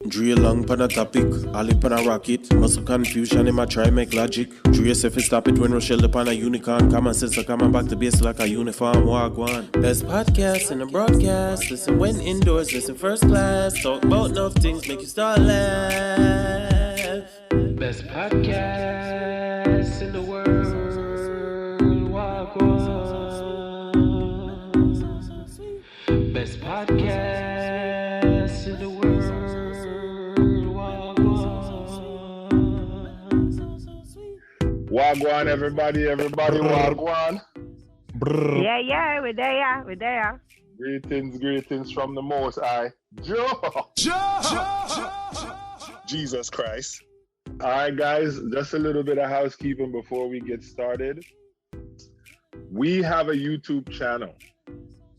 Drill long pan a topic, Ali pan a rocket. Muscle confusion in my try make logic. Drew yourself stop it when Rochelle upon a unicorn. Common sense, coming back to base like a uniform. Gwan. Best podcast in the broadcast. Listen when indoors, listen first class. Talk about enough things, make you start laugh. Best podcast in the world. Gwan. Best podcast in the world. Wagwan, everybody, wagwan. Yeah, we're there. Greetings from the Most High. Joe! Jesus Christ. All right, guys, just a little bit of housekeeping before we get started. We have a YouTube channel.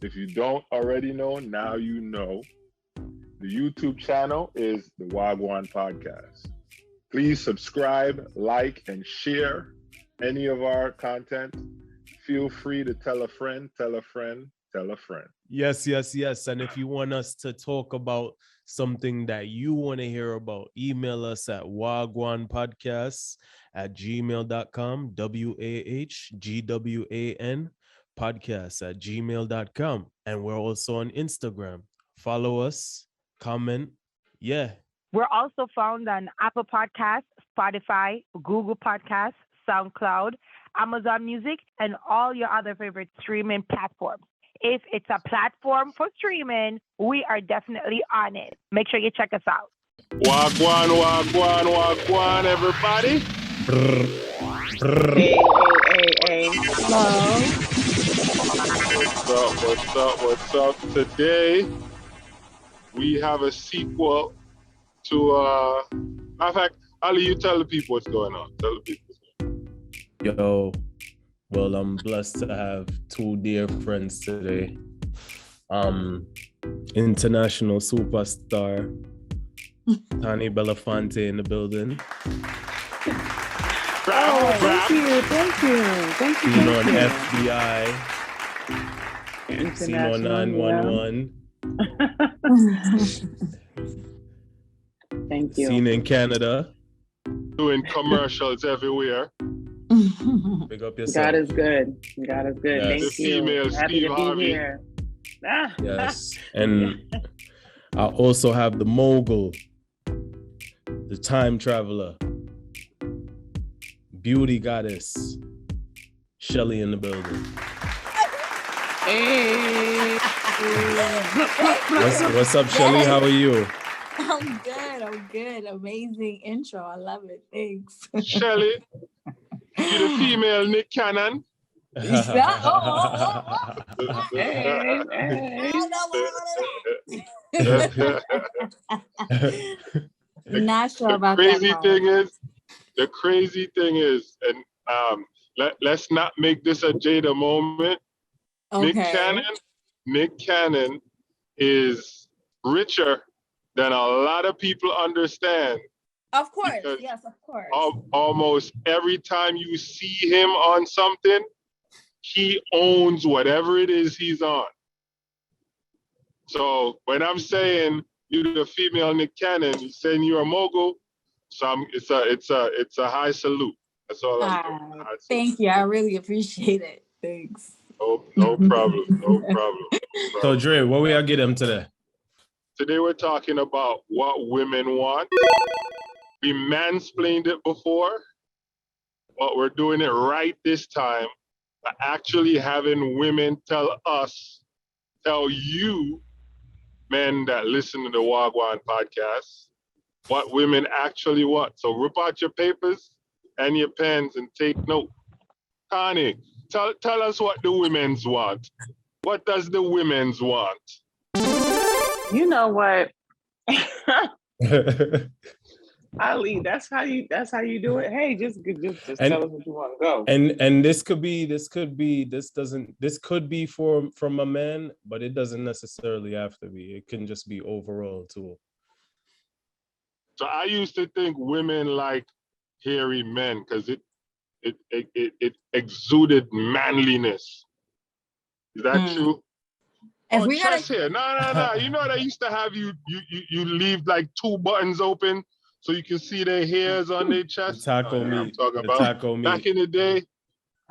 If you don't already know, now you know. The YouTube channel is the Wagwan Podcast. Please subscribe, like, and share any of our content. Feel free to tell a friend, tell a friend, tell a friend. Yes. And if you want us to talk about something that you want to hear about, email us at wagwanpodcasts@gmail.com, WAHGWAN podcast@gmail.com. And we're also on Instagram. Follow us, comment. Yeah. We're also found on Apple Podcasts, Spotify, Google Podcasts, SoundCloud, Amazon Music, and all your other favorite streaming platforms. If it's a platform for streaming, we are definitely on it. Make sure you check us out. Wagwan, everybody. Hey. What's up? Today, we have a sequel to, in fact, Ali, you tell the people what's going on. Yo, well, I'm blessed to have two dear friends today. International superstar Toni Belafonte in the building. Thank you. Seen on FBI. Seen on 911. Thank you. Seen in Canada. Doing commercials everywhere. Big up yourself. God is good. Yes. Thank The you. female Happy Steve to be Harvey. here. Yes. And I also have the mogul, the time traveler, beauty goddess, Shelly in the building. Hey. What's up, Shelly? How are you? I'm good. Amazing intro. I love it. Thanks. Shelly, you the female Nick Cannon. Hey. Not sure about The crazy thing is, and let's not make this a Jada moment. Okay. Nick Cannon is richer than a lot of people understand. Of course. Because Yes, of course. Almost every time you see him on something, he owns whatever it is he's on. So when I'm saying you're the female Nick Cannon, you're saying you're a mogul. So it's a high salute. That's all I'm doing. Thank you. I really appreciate it. Thanks. No problem. So Dre, what we are get him today? Today we're talking about what women want. We mansplained it before, but we're doing it right this time. By actually having women tell you, men that listen to the Wagwan podcast, what women actually want. So rip out your papers and your pens and take note. Toni, tell us what the women's want. What does the women's want? You know what? Ali, that's how you do it. Hey, just tell us what you want to go. And this could be from a man, but it doesn't necessarily have to be. It can just be overall too. So I used to think women like hairy men because it exuded manliness. Is that true? If Oh, we gotta, chest hair. No. You know they used to have you leave like two buttons open so you can see their hairs on their The chest. taco I'm meat. talking The about taco back meat. in the day,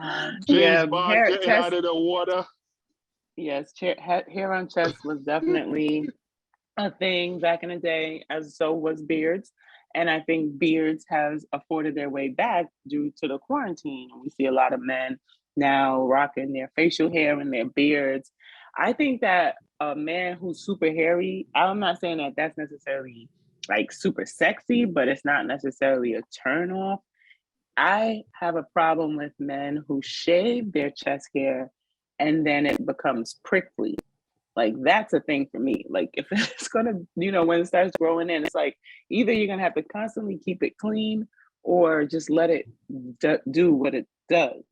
James yeah, Bond hair, getting chest. out of the water. Yes, hair on chest was definitely a thing back in the day, as so was beards. And I think beards has afforded their way back due to the quarantine. We see a lot of men now rocking their facial hair and their beards. I think that a man who's super hairy, I'm not saying that that's necessarily like super sexy, but it's not necessarily a turn off. I have a problem with men who shave their chest hair and then it becomes prickly. Like that's a thing for me. Like if it's gonna, when it starts growing in, it's like either you're gonna have to constantly keep it clean or just let it do what it does.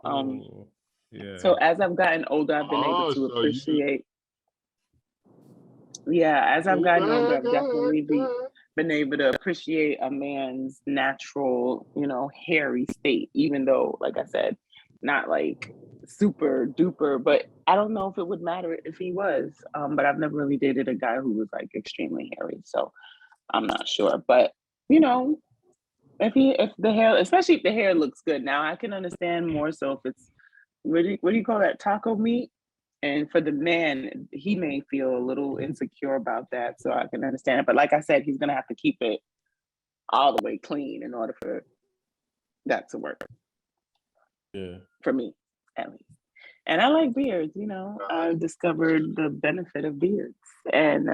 Oh, yeah. So as I've gotten older, I've been able Oh, to so you appreciate. Yeah, as I've go gotten older, ahead, I've go ahead, definitely go ahead. been able to appreciate a man's natural, hairy state, even though, like I said, not like super duper, but I don't know if it would matter if he was. But I've never really dated a guy who was like extremely hairy, so I'm not sure. But if the hair, especially if the hair looks good, now I can understand more so if it's what do you call that, taco meat? And for the man, he may feel a little insecure about that, so I can understand it. But like I said, he's gonna have to keep it all the way clean in order for that to work. Yeah. For me, at least. And I like beards. I've discovered the benefit of beards, and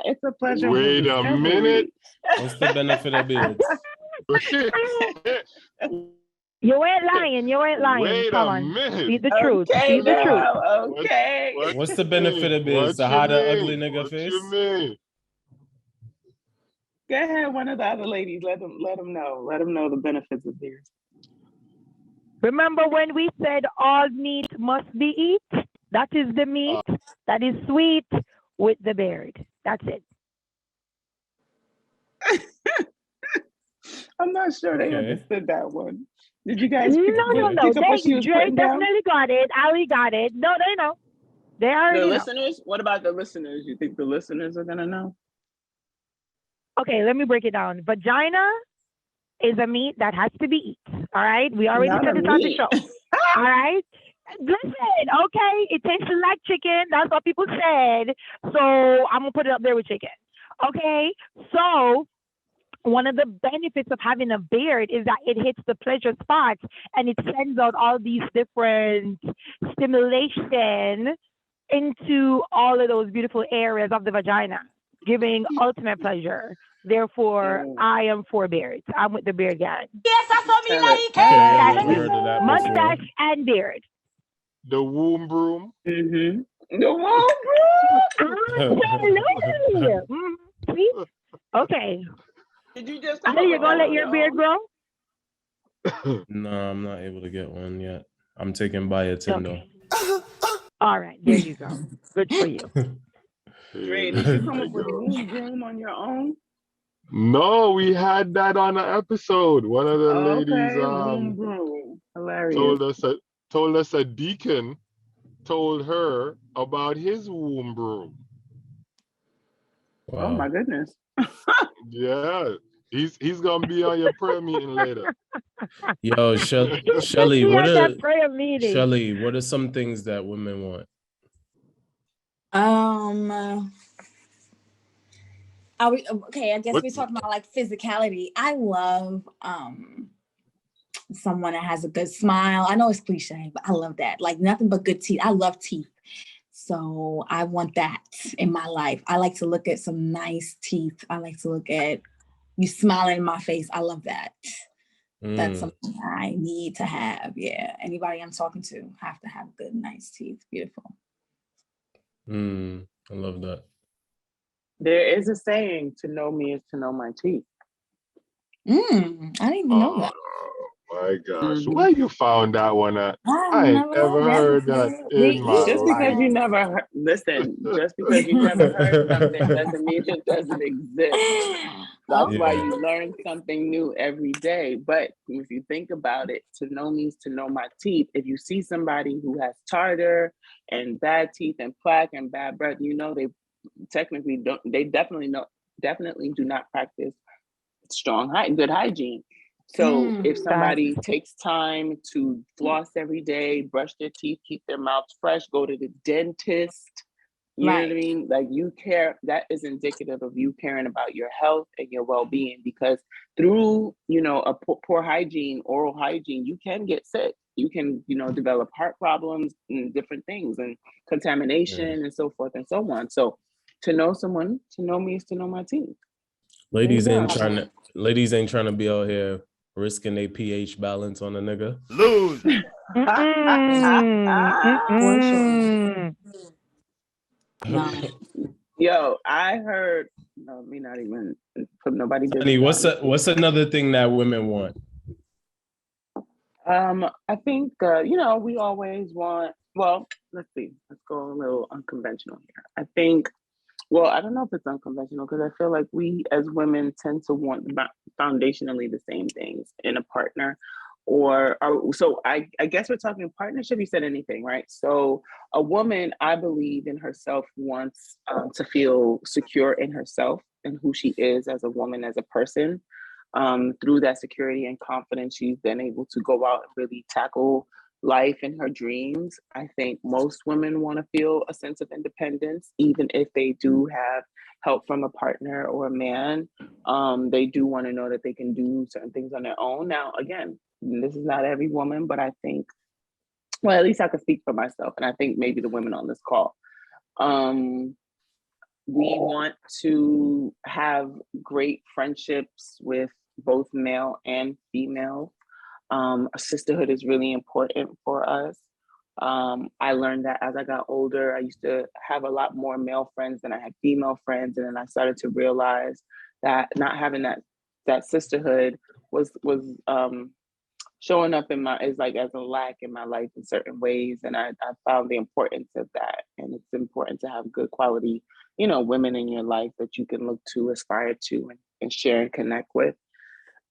it's a pleasurable Wait a minute. discovery. What's the benefit of beards? You ain't lying. You ain't lying. Wait Come a on. minute. Speak the truth. Okay, Speak the truth. now, okay. What's the benefit of beards? What To you hide an mean? ugly nigga What face? you mean? Go ahead, one of the other ladies. Let them know. Let them know the benefits of beards. Remember when we said all meat must be eat? That is the meat that is sweet with the beard. That's it. I'm not sure they Okay. understood that one. Did you guys No. pick up what she was They putting down? definitely got it. Ali got it. No, they know. They already The know. listeners? What about the listeners? You think the listeners are gonna know? Okay, let me break it down. Vagina is a meat that has to be eaten. All right? We already Not said a this on the meat. show. All right? Listen, okay? It tastes like chicken. That's what people said. So I'm going to put it up there with chicken. Okay? So one of the benefits of having a beard is that it hits the pleasure spots and it sends out all these different stimulation into all of those beautiful areas of the vagina, giving ultimate pleasure. Therefore, I am for beards. I'm with the beard gang. yes, that's what me like. Okay, I've That heard of that mustache before. and beard. The womb broom. Mm-hmm. The womb Absolutely. See? Okay. Did you just Ali, you're going to let your beard grow? No, I'm not able to get one yet. I'm taking biotin though. All right, there you go. Good for you. Ray, did you come up with womb broom on your own? No, we had that on an episode. One of the ladies womb broom. Hilarious. told us a deacon told her about his womb broom. Wow. Oh my goodness. Yeah. He's gonna be on your prayer meeting later. Yo, Shelly, what are some things that women want? Okay, I guess we're talking about like physicality. I love someone that has a good smile. I know it's cliche, but I love that. Like nothing but good teeth. I love teeth. So I want that in my life. I like to look at some nice teeth. I like to look at you smiling in my face. I love that. That's something I need to have. Yeah. Anybody I'm talking to have to have good, nice teeth. Beautiful. I love that. There is a saying, to know me is to know my teeth. I didn't even know that. My gosh, Mhm. where you found that one at? I've I ain't never ever heard heard that it. in my Just life. because you never heard, listen, just because you never heard something doesn't mean it doesn't exist. That's why Okay. you learn something new every day. But if you think about it, to know means to know my teeth. If you see somebody who has tartar and bad teeth and plaque and bad breath, you know they technically don't. They definitely do not practice good hygiene. So if Facts. somebody takes time to floss every day, brush their teeth, keep their mouths fresh, go to the dentist, you know what I Right. mean? Like you care, that is indicative of you caring about your health and your well-being, because through, a poor hygiene, oral hygiene, you can get sick. You can, develop heart problems and different things and contamination and so forth and so on. So to know someone, to know me is to know my teeth. There you go. Ladies ain't trying to be out here risking their pH balance on a nigga. Lose. For sure. Mm-mm. No. Yo, I heard. No, me not even put nobody Honey, business out. what's another thing that women want? I think we always want. Well, let's see. Let's go a little unconventional here. I think. Well, I don't know if it's unconventional, because I feel like we as women tend to want foundationally the same things in a partner. So I guess we're talking partnership. You said anything, right? So a woman, I believe in herself, wants to feel secure in herself and who she is as a woman, as a person. Through that security and confidence, she's then able to go out and really tackle life and her dreams. I think most women want to feel a sense of independence, even if they do have help from a partner or a man. They do want to know that they can do certain things on their own. Now, again, this is not every woman, but I think, well, at least I can speak for myself, and I think maybe the women on this call. We want to have great friendships with both male and female. Sisterhood is really important for us. I learned that as I got older. I used to have a lot more male friends than I had female friends, and then I started to realize that not having that sisterhood was showing up as a lack in my life in certain ways, and I found the importance of that. And it's important to have good quality, women in your life that you can look to, aspire to, and share and connect with.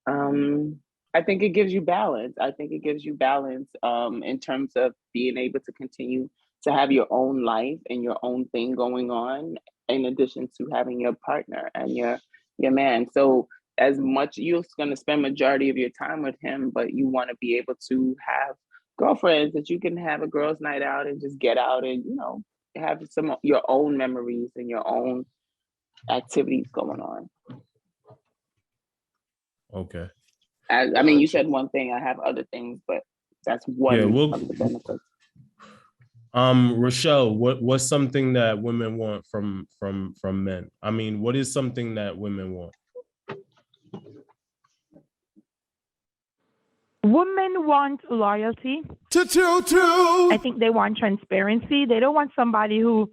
I think it gives you balance. I think it gives you balance in terms of being able to continue to have your own life and your own thing going on, in addition to having your partner and your man. So as much, you're going to spend majority of your time with him, but you want to be able to have girlfriends that you can have a girls' night out and just get out and have some of your own memories and your own activities going on. Okay. I mean, you said one thing. I have other things, but that's one of the benefits. Rochelle, what's something that women want from men? I mean, what is something that women want? Women want loyalty. I think they want transparency. They don't want somebody who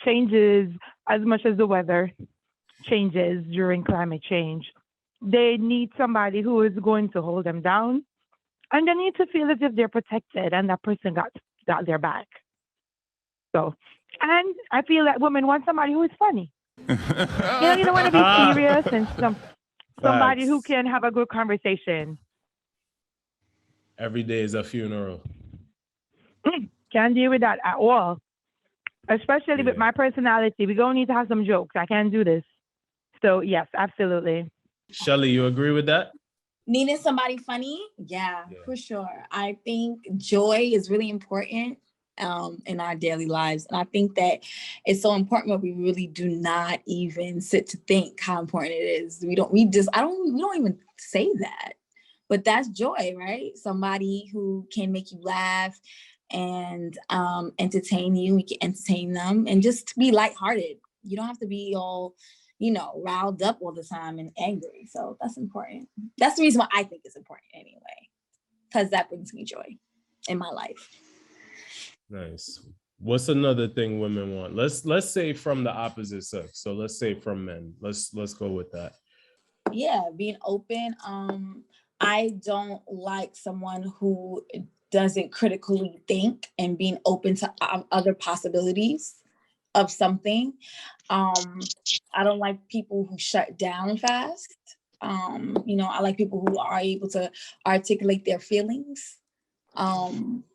changes as much as the weather changes during climate change. They need somebody who is going to hold them down, and they need to feel as if they're protected and that person got their back. So, and I feel that women want somebody who is funny. You don't want to be serious, and somebody who can have a good conversation. Every day is a funeral. Can't deal with that at all. Especially with my personality. We're going to need to have some jokes. I can't do this. So, yes, absolutely. Shelly, you agree with that? Needing somebody funny? Yeah, for sure. I think joy is really important in our daily lives. And I think that it's so important, but we really do not even sit to think how important it is. We don't even say that. But that's joy, right? Somebody who can make you laugh and entertain you. We can entertain them and just be lighthearted. You don't have to be all, riled up all the time and angry. So that's important. That's the reason why I think it's important anyway, because that brings me joy in my life. Nice. What's another thing women want? Let's say from the opposite sex. So let's say from men. Let's go with that. Yeah, being open. I don't like someone who doesn't critically think and being open to other possibilities of something. I don't like people who shut down fast. I like people who are able to articulate their feelings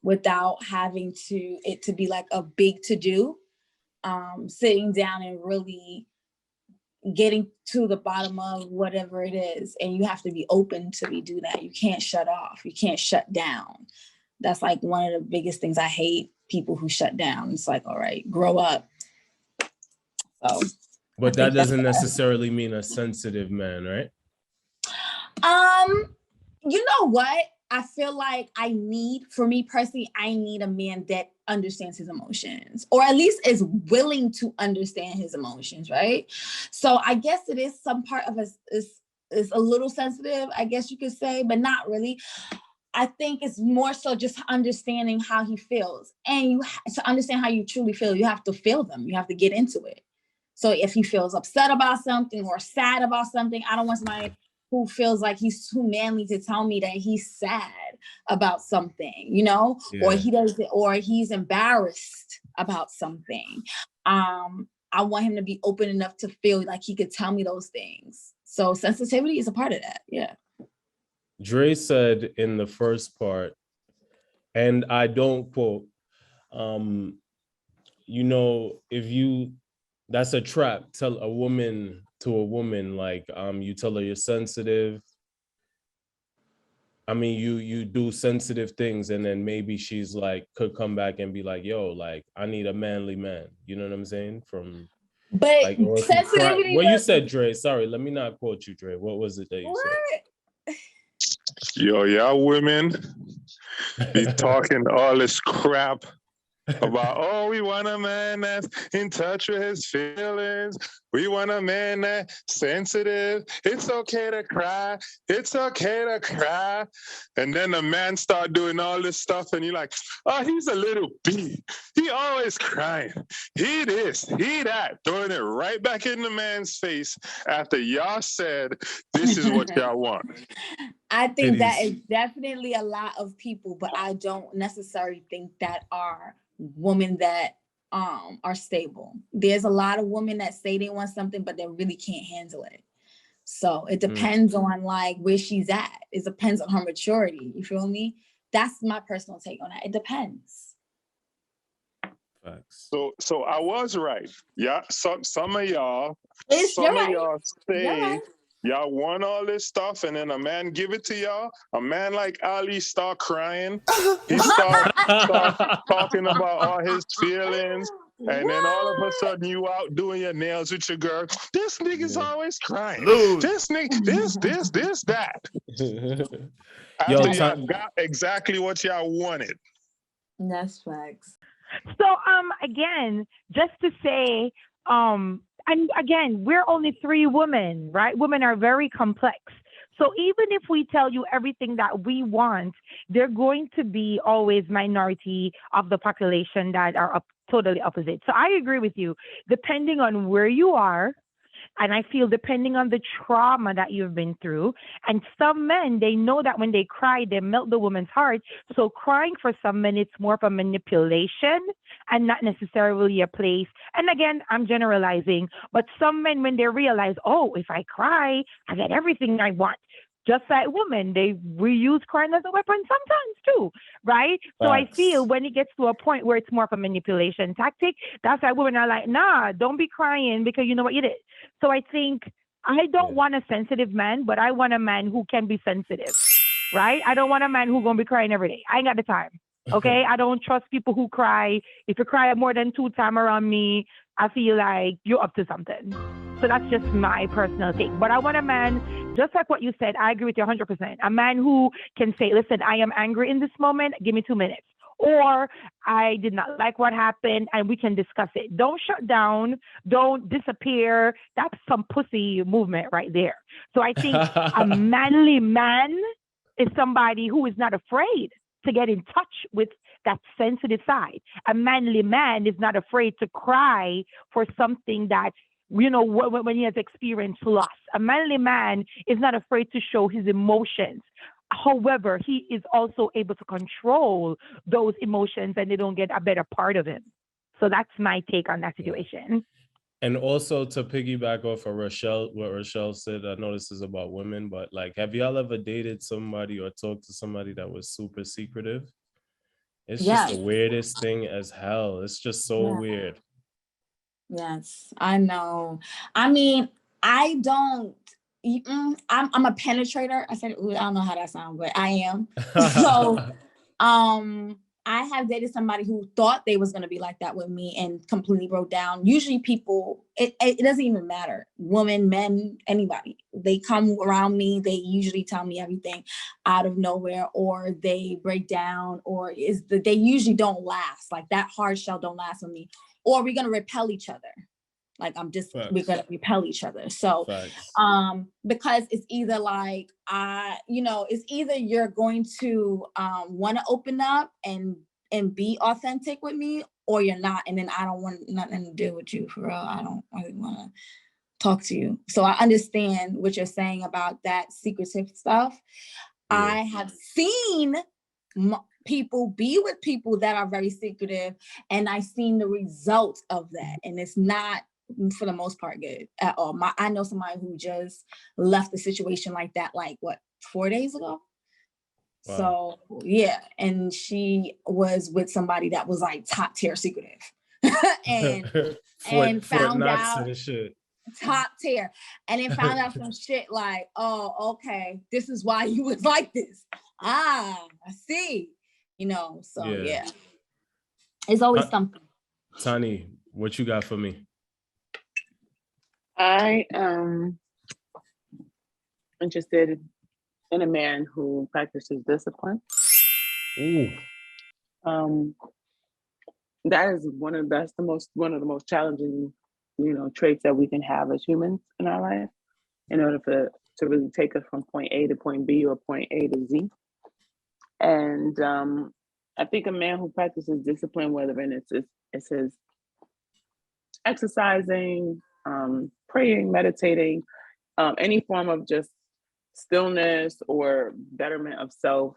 without having it to be like a big to do. Sitting down and really getting to the bottom of whatever it is, and you have to be open to do that. You can't shut off. You can't shut down. That's like one of the biggest things I hate. People who shut down. It's like, all right, grow up. So, but that doesn't necessarily mean a sensitive man, right? You know what? I feel like for me personally, I need a man that understands his emotions, or at least is willing to understand his emotions, right? So I guess it is some part of us is a little sensitive, I guess you could say, but not really. I think it's more so just understanding how he feels. And to understand how you truly feel, you have to feel them. You have to get into it. So if he feels upset about something or sad about something, I don't want somebody who feels like he's too manly to tell me that he's sad about something, or he doesn't, or he's embarrassed about something. I want him to be open enough to feel like he could tell me those things. So sensitivity is a part of that. Yeah. Dre said in the first part, and I don't quote, that's a trap. Tell a woman to a woman, like, you tell her you're sensitive. I mean, you do sensitive things, and then maybe she's like, could come back and be like, yo, like, I need a manly man. You know what I'm saying? But like, sensitivity. What you said, Dre, sorry, let me not quote you, Dre. What was it that you said? Yo, y'all women be talking all this crap about, we want a man that's in touch with his feelings. We want a man that's sensitive. It's okay to cry. It's okay to cry. And then the man start doing all this stuff, and you're like, oh, he's a little bee. He always crying. He this, he that. Throwing it right back in the man's face after y'all said, this is what y'all want. I think that is definitely a lot of people, but I don't necessarily think that are women that are stable. There's a lot of women that say they want something, but they really can't handle it. So it depends on like where she's at. It depends on her maturity. You feel me? That's my personal take on that. It depends. Facts. So I was right. Yeah, some of y'all say y'all want all this stuff, and then a man give it to y'all. A man like Ali start crying. He start talking about all his feelings. And then all of a sudden you out doing your nails with your girl. This nigga's always crying. This nigga, this, that. After y'all got exactly what y'all wanted. That's facts. So again, just to say, and again, we're only 3 women, right? Women are very complex. So even if we tell you everything that we want, they're going to be always minority of the population that are totally opposite. So I agree with you, depending on where you are. And I feel depending on the trauma that you've been through. And some men, they know that when they cry, they melt the woman's heart. So crying for some men, it's more of a manipulation and not necessarily a place. And again, I'm generalizing, but some men, when they realize, oh, if I cry, I get everything I want. Just like women, they reuse crying as a weapon sometimes too, right? So I feel when it gets to a point where it's more of a manipulation tactic, that's why women are like, nah, don't be crying because you know what you did. So I think I don't want a sensitive man, but I want a man who can be sensitive, right? I don't want a man who's going to be crying every day. I ain't got the time, okay? I don't trust people who cry. If you cry more than 2 times around me, I feel like you're up to something. So that's just my personal take. But I want a man, just like what you said, I agree with you 100%. A man who can say, listen, I am angry in this moment, give me 2 minutes. Or I did not like what happened and we can discuss it. Don't shut down. Don't disappear. That's some pussy movement right there. So I think a manly man is somebody who is not afraid to get in touch with that sensitive side. A manly man is not afraid to cry for something that, you know, when he has experienced loss. A manly man is not afraid to show his emotions. However, he is also able to control those emotions and they don't get a better part of him. So that's my take on that situation. And also to piggyback off of what Rochelle said, I know this is about women, but like, have y'all ever dated somebody or talked to somebody that was super secretive? It's just the weirdest thing as hell. It's just so weird. Yes, I know. I mean, I don't. I'm a penetrator. I said, I don't know how that sounds, but I am. So, I have dated somebody who thought they was gonna be like that with me and completely broke down. Usually, people, it doesn't even matter. Women, men, anybody. They come around me. They usually tell me everything out of nowhere, or they break down, or they usually don't last. Like that hard shell don't last with me, or we're gonna repel each other. Like we're gonna repel each other. So, because it's either like, it's either you're going to want to open up and be authentic with me, or you're not. And then I don't want nothing to do with you for real. I don't really want to talk to you. So I understand what you're saying about that secretive stuff. Yeah. I have seen people be with people that are very secretive, and I've seen the results of that. And it's not, for the most part, good at all. I know somebody who just left a situation like that, 4 days ago. Wow. So yeah, and she was with somebody that was like top tier secretive, and found out top tier, and then found out some shit like, oh, okay, this is why you was like this. I see. So yeah. It's always something. Toni, what you got for me? I am interested in a man who practices discipline. Ooh. That is one of the most challenging, traits that we can have as humans in our life, in order to really take us from point A to point B, or point A to Z. And I think a man who practices discipline, whether it's his exercising, praying, meditating, any form of just stillness or betterment of self,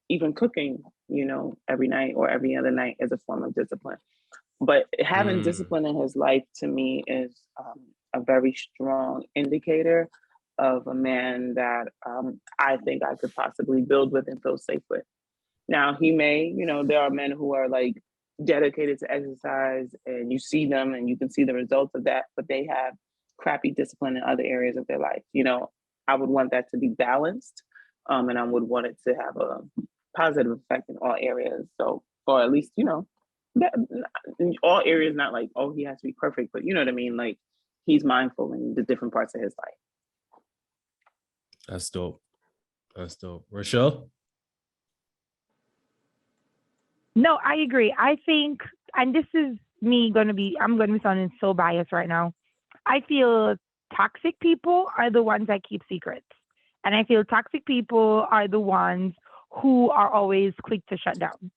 even cooking, every night or every other night, is a form of discipline. But having discipline in his life, to me, is a very strong indicator of a man that I think I could possibly build with and feel safe with. Now, he may, there are men who are like dedicated to exercise, and you see them and you can see the results of that, but they have crappy discipline in other areas of their life. I would want that to be balanced, and I would want it to have a positive effect in all areas. So, or at least, that, in all areas, not like, oh, he has to be perfect, but you know what I mean? Like, he's mindful in the different parts of his life. That's dope. Rochelle? No, I agree. I think, and this is I'm going to be sounding so biased right now. I feel toxic people are the ones that keep secrets. And I feel toxic people are the ones who are always quick to shut down.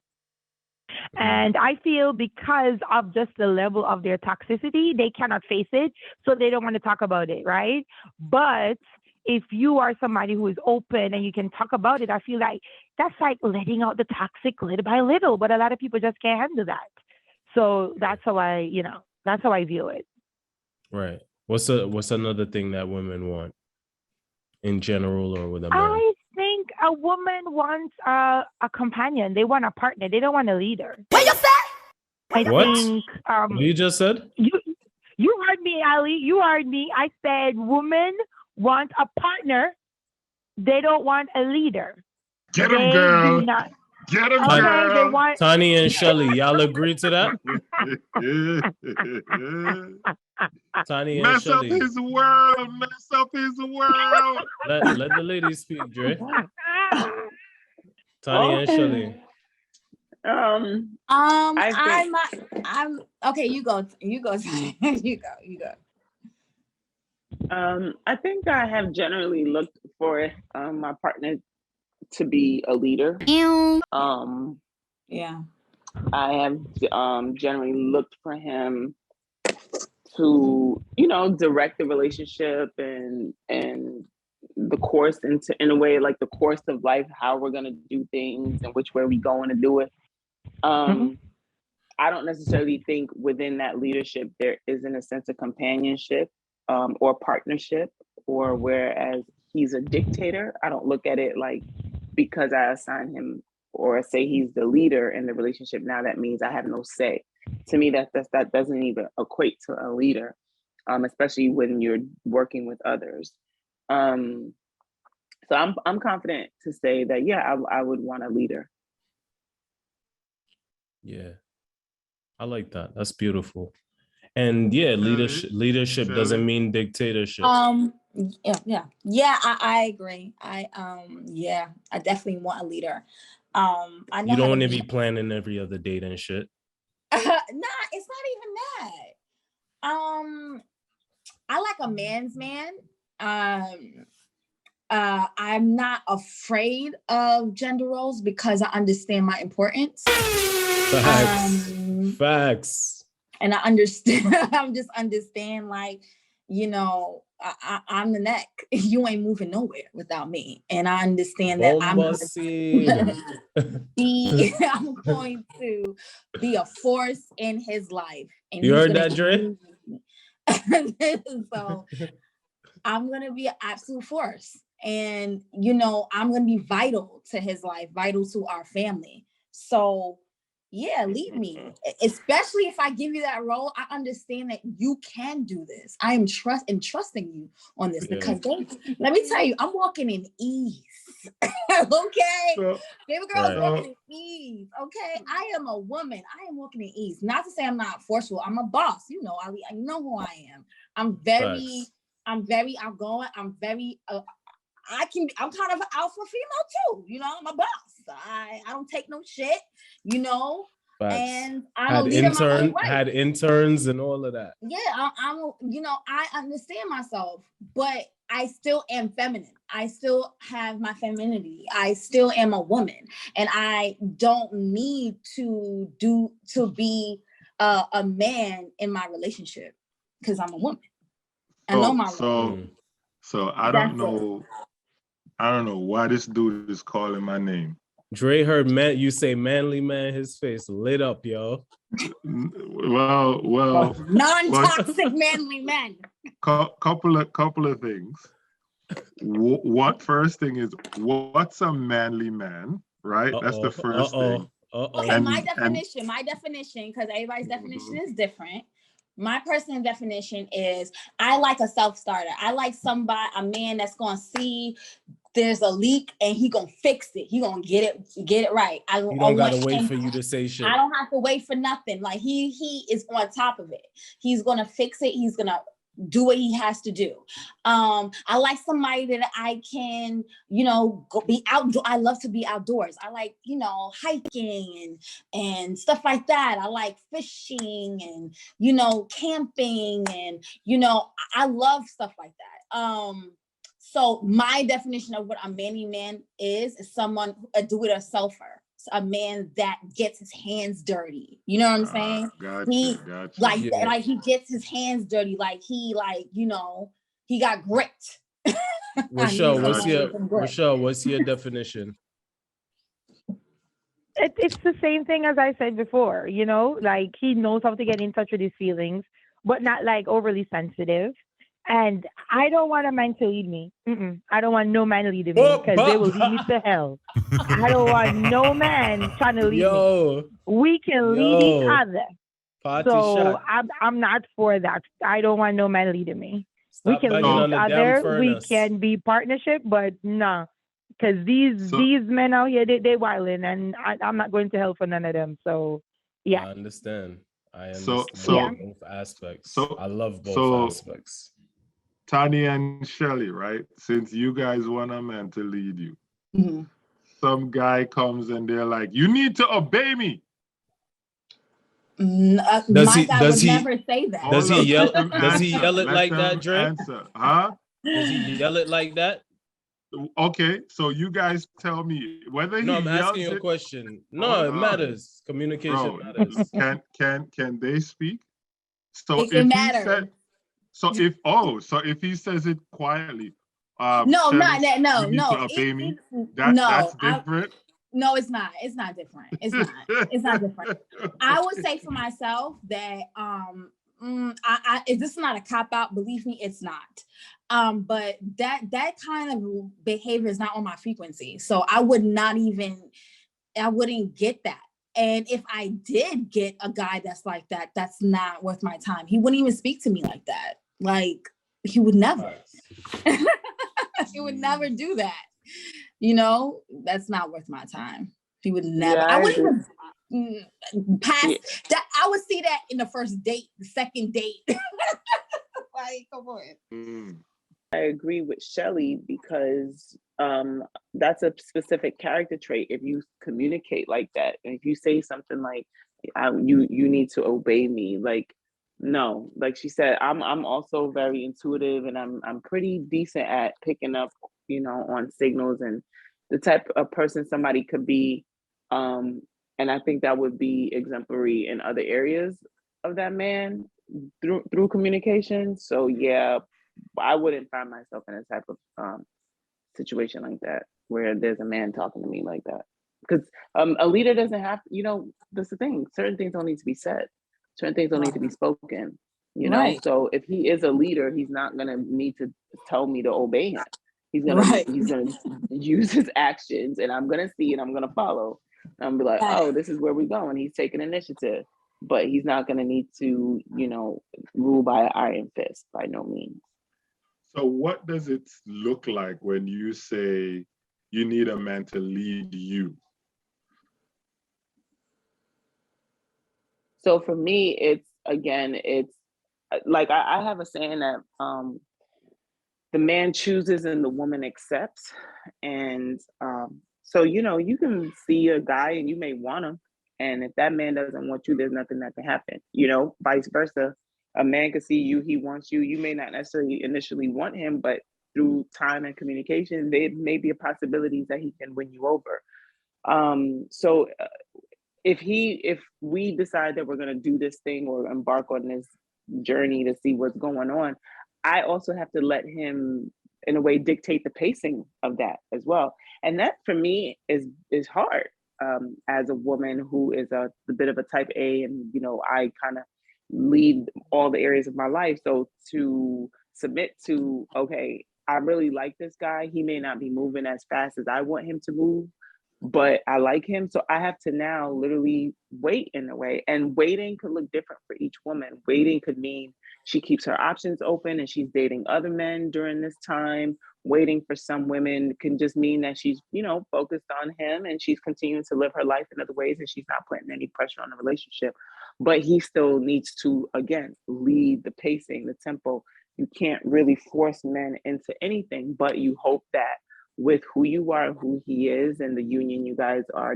And I feel because of just the level of their toxicity, they cannot face it. So they don't want to talk about it, right? But if you are somebody who is open and you can talk about it, I feel like that's like letting out the toxic little by little. But a lot of people just can't handle that. So that's how I view it. Right. What's another thing that women want in general, or with a man? I think a woman wants a companion. They want a partner. They don't want a leader. What you say? What you just said? You heard me, Ali. You heard me. I said women want a partner. They don't want a leader. Get him, girl. Get him, girl. Toni and Shelly, y'all agree to that? Toni and Mess Shelly. Mess up his world. Let the ladies speak, Dre. Toni and Shelly. I'm okay. You go. You go. I think I have generally looked for my partner to be a leader. Yeah. I have generally looked for him to, direct the relationship and the the course in a way, like the course of life, how we're gonna do things and which way we going to do it. I don't necessarily think within that leadership there isn't a sense of companionship or partnership, or whereas he's a dictator, I don't look at it like because I assign him or say he's the leader in the relationship, now that means I have no say. To me, that doesn't even equate to a leader, especially when you're working with others. So I'm confident to say that, yeah, I would want a leader. Yeah, I like that. That's beautiful. And yeah, leadership doesn't mean dictatorship. Yeah, I agree. I definitely want a leader. I know you don't want to be planning every other date and shit. Nah, it's not even that. I like a man's man. I'm not afraid of gender roles because I understand my importance. Facts. And I understand. understand, like, you know, I'm the neck. You ain't moving nowhere without me. And I understand that I'm going to be a force in his life. And you heard that, Dre? So I'm going to be an absolute force. And, you know, I'm going to be vital to his life, vital to our family. So yeah, lead me, especially if I give you that role. I understand that you can do this. I am trusting you on this because let me tell you, I'm walking in ease. Okay, baby girl, walking in ease. Okay, I am a woman. I am walking in ease. Not to say I'm not forceful. I'm a boss. You know, Ali, I know who I am. I'm very outgoing. I'm very. I'm kind of an alpha female too, you know, I'm a boss. I don't take no shit, you know. And I'm had interns and all of that. Yeah, you know, I understand myself, but I still am feminine. I still have my femininity. I still am a woman, and I don't need to be a man in my relationship because I'm a woman. I know my role. So I don't know. I don't know why this dude is calling my name. Dre heard man, you say manly man, his face lit up, yo. Well, non-toxic manly men. Couple of things. What first thing is, what's a manly man, right? That's the first thing. Okay, my definition, because everybody's definition is different. My personal definition is I like a self-starter. I like a man that's gonna see there's a leak and he gonna fix it. He gonna get it right. You don't gotta wait for you to say shit. I don't have to wait for nothing. Like he is on top of it. He's gonna fix it. He's gonna do what he has to do. I like somebody that I can, you know, go be out. I love to be outdoors. I like, you know, hiking and stuff like that. I like fishing and, you know, camping and, you know, I love stuff like that. So my definition of what a manly man is someone, a do-it-yourselfer. A man that gets his hands dirty. You know what I'm saying? Gotcha. Like he gets his hands dirty. Like he, like, you know, he got grit. Rochelle, what's your definition? It's the same thing as I said before, you know, like he knows how to get in touch with his feelings, but not like overly sensitive. And I don't want a man to lead me. I don't want no man leading me because they will lead me to hell. I don't want no man trying to lead me. We can lead each other. I'm not for that. I don't want no man leading me. We can lead each other. We can be partnership, but no. Because these men out here, they wilding, and I'm not going to hell for none of them. So, yeah. I understand. So both aspects. I love both aspects. Toni and Shelly, right? Since you guys want a man to lead you, some guy comes and they're like, "You need to obey me." Does he never say that? Does he yell? Does he yell it like that, Dre? Answer, huh? Does he yell it like that? Okay, so you guys tell me whether he. No, I'm asking you a question. No, it matters. Communication matters. Can they speak? So it matters. So if he says it quietly, No, Shelly, not that. No, you need no. to obey me. No, That's different. no, it's not. It's not different. It's not. It's not different. I would say for myself that if this is not a cop out, believe me, it's not. But that kind of behavior is not on my frequency. So I wouldn't get that. And if I did get a guy that's like that, that's not worth my time. He wouldn't even speak to me like that. Like, he would never. He would never do that. You know, that's not worth my time. He would never. Yeah, I wouldn't even pass that. I would see that in the first date, the second date. Like, come on. I agree with Shelly because that's a specific character trait. If you communicate like that, and if you say something like, "You need to obey me," like, no, like she said, I'm also very intuitive, and I'm pretty decent at picking up, on signals and the type of person somebody could be. And I think that would be exemplary in other areas of that man through communication. So yeah, I wouldn't find myself in a type of situation like that where there's a man talking to me like that. Because a leader doesn't have, that's the thing. Certain things don't need to be said. Certain things don't need to be spoken. Right. So if he is a leader, he's not gonna need to tell me to obey him. He's gonna use his actions, and I'm gonna see and I'm gonna follow. And I'm gonna be like, oh, this is where we're going. He's taking initiative, but he's not gonna need to, rule by an iron fist by no means. So what does it look like when you say you need a man to lead you? So for me, it's like I have a saying that the man chooses and the woman accepts. And so, you can see a guy and you may want him. And if that man doesn't want you, there's nothing that can happen, vice versa. A man can see you, he wants you. You may not necessarily initially want him, but through time and communication, there may be a possibility that he can win you over. So if we decide that we're going to do this thing or embark on this journey to see what's going on, I also have to let him, in a way, dictate the pacing of that as well. And that for me is hard as a woman who is a bit of a type A, and I kind of lead all the areas of my life. So to submit to, okay, I really like this guy. He may not be moving as fast as I want him to move, but I like him. So I have to now literally wait in a way. And waiting could look different for each woman. Waiting could mean she keeps her options open and she's dating other men during this time. Waiting for some women can just mean that she's, focused on him and she's continuing to live her life in other ways and she's not putting any pressure on the relationship. But he still needs to, again, lead the pacing, the tempo. You can't really force men into anything, but you hope that with who you are, who he is, and the union you guys are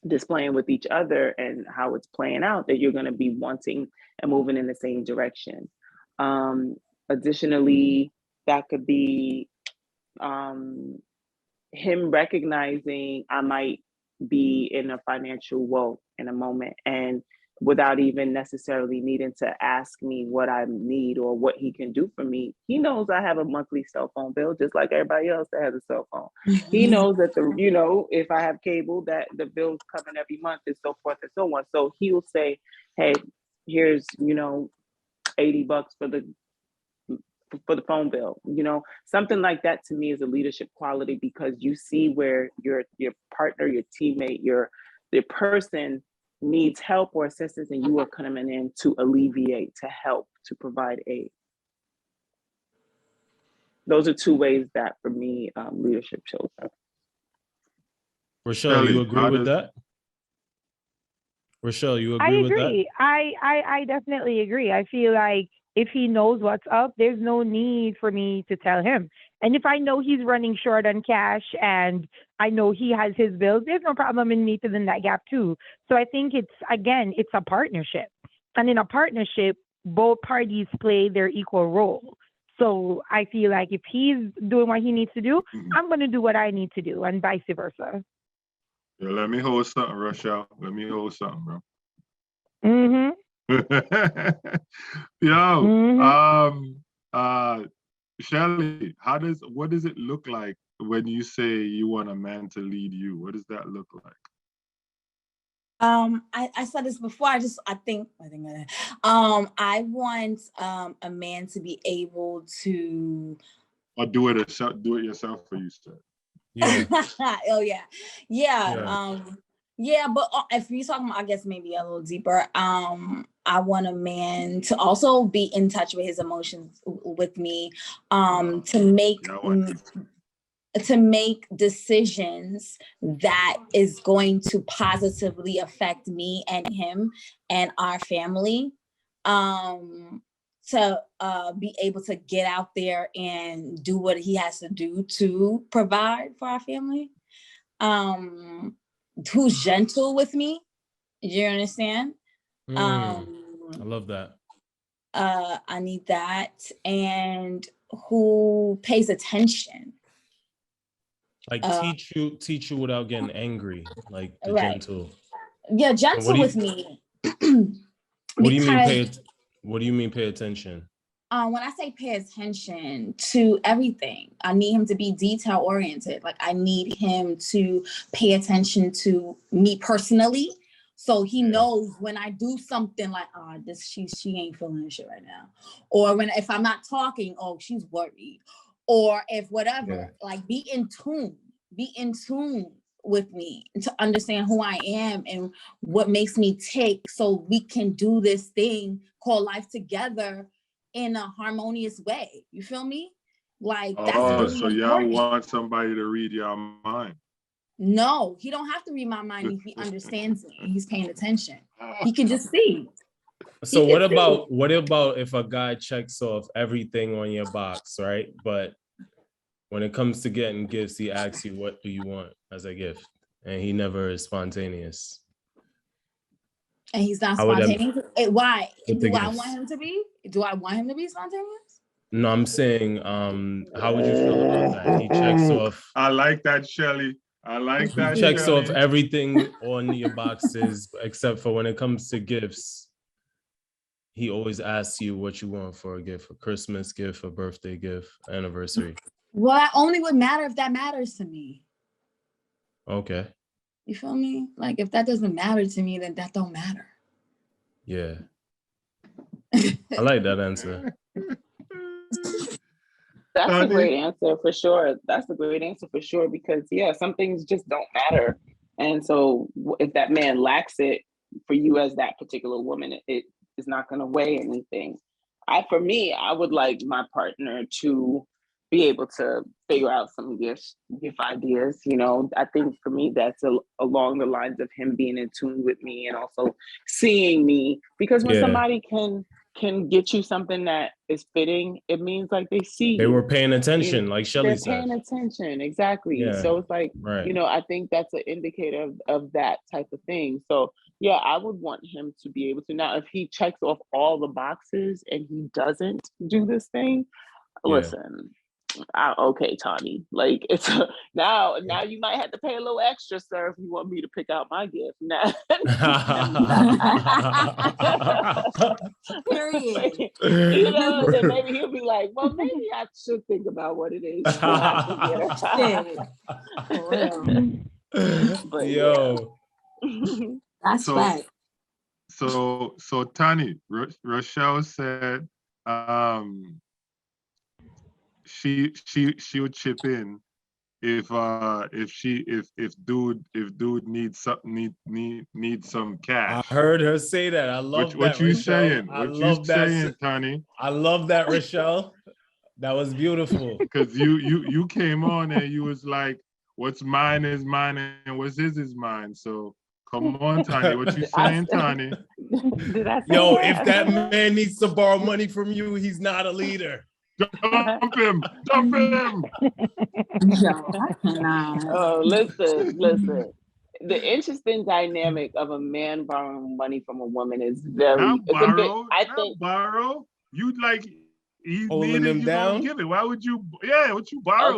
displaying with each other and how it's playing out, that you're going to be wanting and moving in the same direction. Additionally, that could be him recognizing I might be in a financial woe in a moment, and without even necessarily needing to ask me what I need or what he can do for me. He knows I have a monthly cell phone bill, just like everybody else that has a cell phone. He knows that if I have cable, that the bill's coming every month and so forth and so on. So he'll say, hey, here's, $80 for the phone bill. Something like that to me is a leadership quality, because you see where your partner, your teammate, your person needs help or assistance, and you are coming in to alleviate, to help, to provide aid. Those are two ways that, for me, leadership shows up. Rochelle, you agree with that? Rochelle, you agree with that? I definitely agree. I feel like if he knows what's up, there's no need for me to tell him. And if I know he's running short on cash and I know he has his bills, there's no problem in me filling that gap too. So I think it's a partnership. And in a partnership, both parties play their equal role. So I feel like if he's doing what he needs to do, I'm going to do what I need to do, and vice versa. Yeah, let me hold something, Rochelle. Let me hold something, bro. Mm-hmm. Yo, Shelly, what does it look like when you say you want a man to lead you? What does that look like? I said this before. I want a man to be able to Or do it yourself for you, sir. Yeah. Oh yeah. But if you're talking about, I guess maybe a little deeper, I want a man to also be in touch with his emotions with me, to make decisions that is going to positively affect me and him and our family, to be able to get out there and do what he has to do to provide for our family, who's gentle with me. You understand? I love that. I need that. And who pays attention. Like teach you without getting angry, like the right. gentle. Yeah, gentle with me. What do you mean pay attention? When I say pay attention to everything, I need him to be detail oriented. Like I need him to pay attention to me personally, so he knows when I do something like, she ain't feeling this shit right now, or if I'm not talking, she's worried, or if whatever. Like be in tune with me to understand who I am and what makes me tick, so we can do this thing called life together in a harmonious way. You feel me? Like that's really so y'all want somebody to read your mind? No, he don't have to read my mind if he understands me. He's paying attention. He can just see. So what about if a guy checks off everything on your box, right? But when it comes to getting gifts, he asks you, what do you want as a gift? And he never is spontaneous. And he's not spontaneous? Why? Do I want him to be? Do I want him to be spontaneous? No, I'm saying, how would you feel about that? He checks off. I like that, Shelly. I like that. He checks off everything on your boxes, except for when it comes to gifts. He always asks you what you want for a gift, a Christmas gift, a birthday gift, anniversary. Well, that only would matter if that matters to me. Okay. You feel me? Like if that doesn't matter to me, then that don't matter. Yeah. I like that answer. That's a great answer for sure. That's a great answer for sure, because some things just don't matter. And so if that man lacks it for you as that particular woman, it is not going to weigh anything. For me, I would like my partner to be able to figure out some gift ideas. I think for me, that's along the lines of him being in tune with me and also seeing me, because when somebody can get you something that is fitting, it means like they see they were paying attention, like Shelly said. They're paying attention, exactly. Yeah. So it's like, I think that's an indicator of that type of thing. So I would want him to be able to. Now, if he checks off all the boxes and he doesn't do this thing, listen, okay, Toni, like it's now you might have to pay a little extra, sir, if you want me to pick out my gift. Now, period. Then maybe he'll be like, well, maybe I should think about what it is. But that's right. So Toni, Rochelle said, she would chip in if dude needs some cash. I heard her say that. I love what you saying. What you saying, Toni? I love that, Rochelle. That was beautiful. Because you came on and you was like, what's mine is mine and what's his is mine. So come on, Toni. What you saying, Toni? Yo, if that man needs to borrow money from you, he's not a leader. Dump him! Dump him! Oh, listen. The interesting dynamic of a man borrowing money from a woman is very. Borrow. You like he holding them down. Give it. Why would you? Yeah, what you borrow?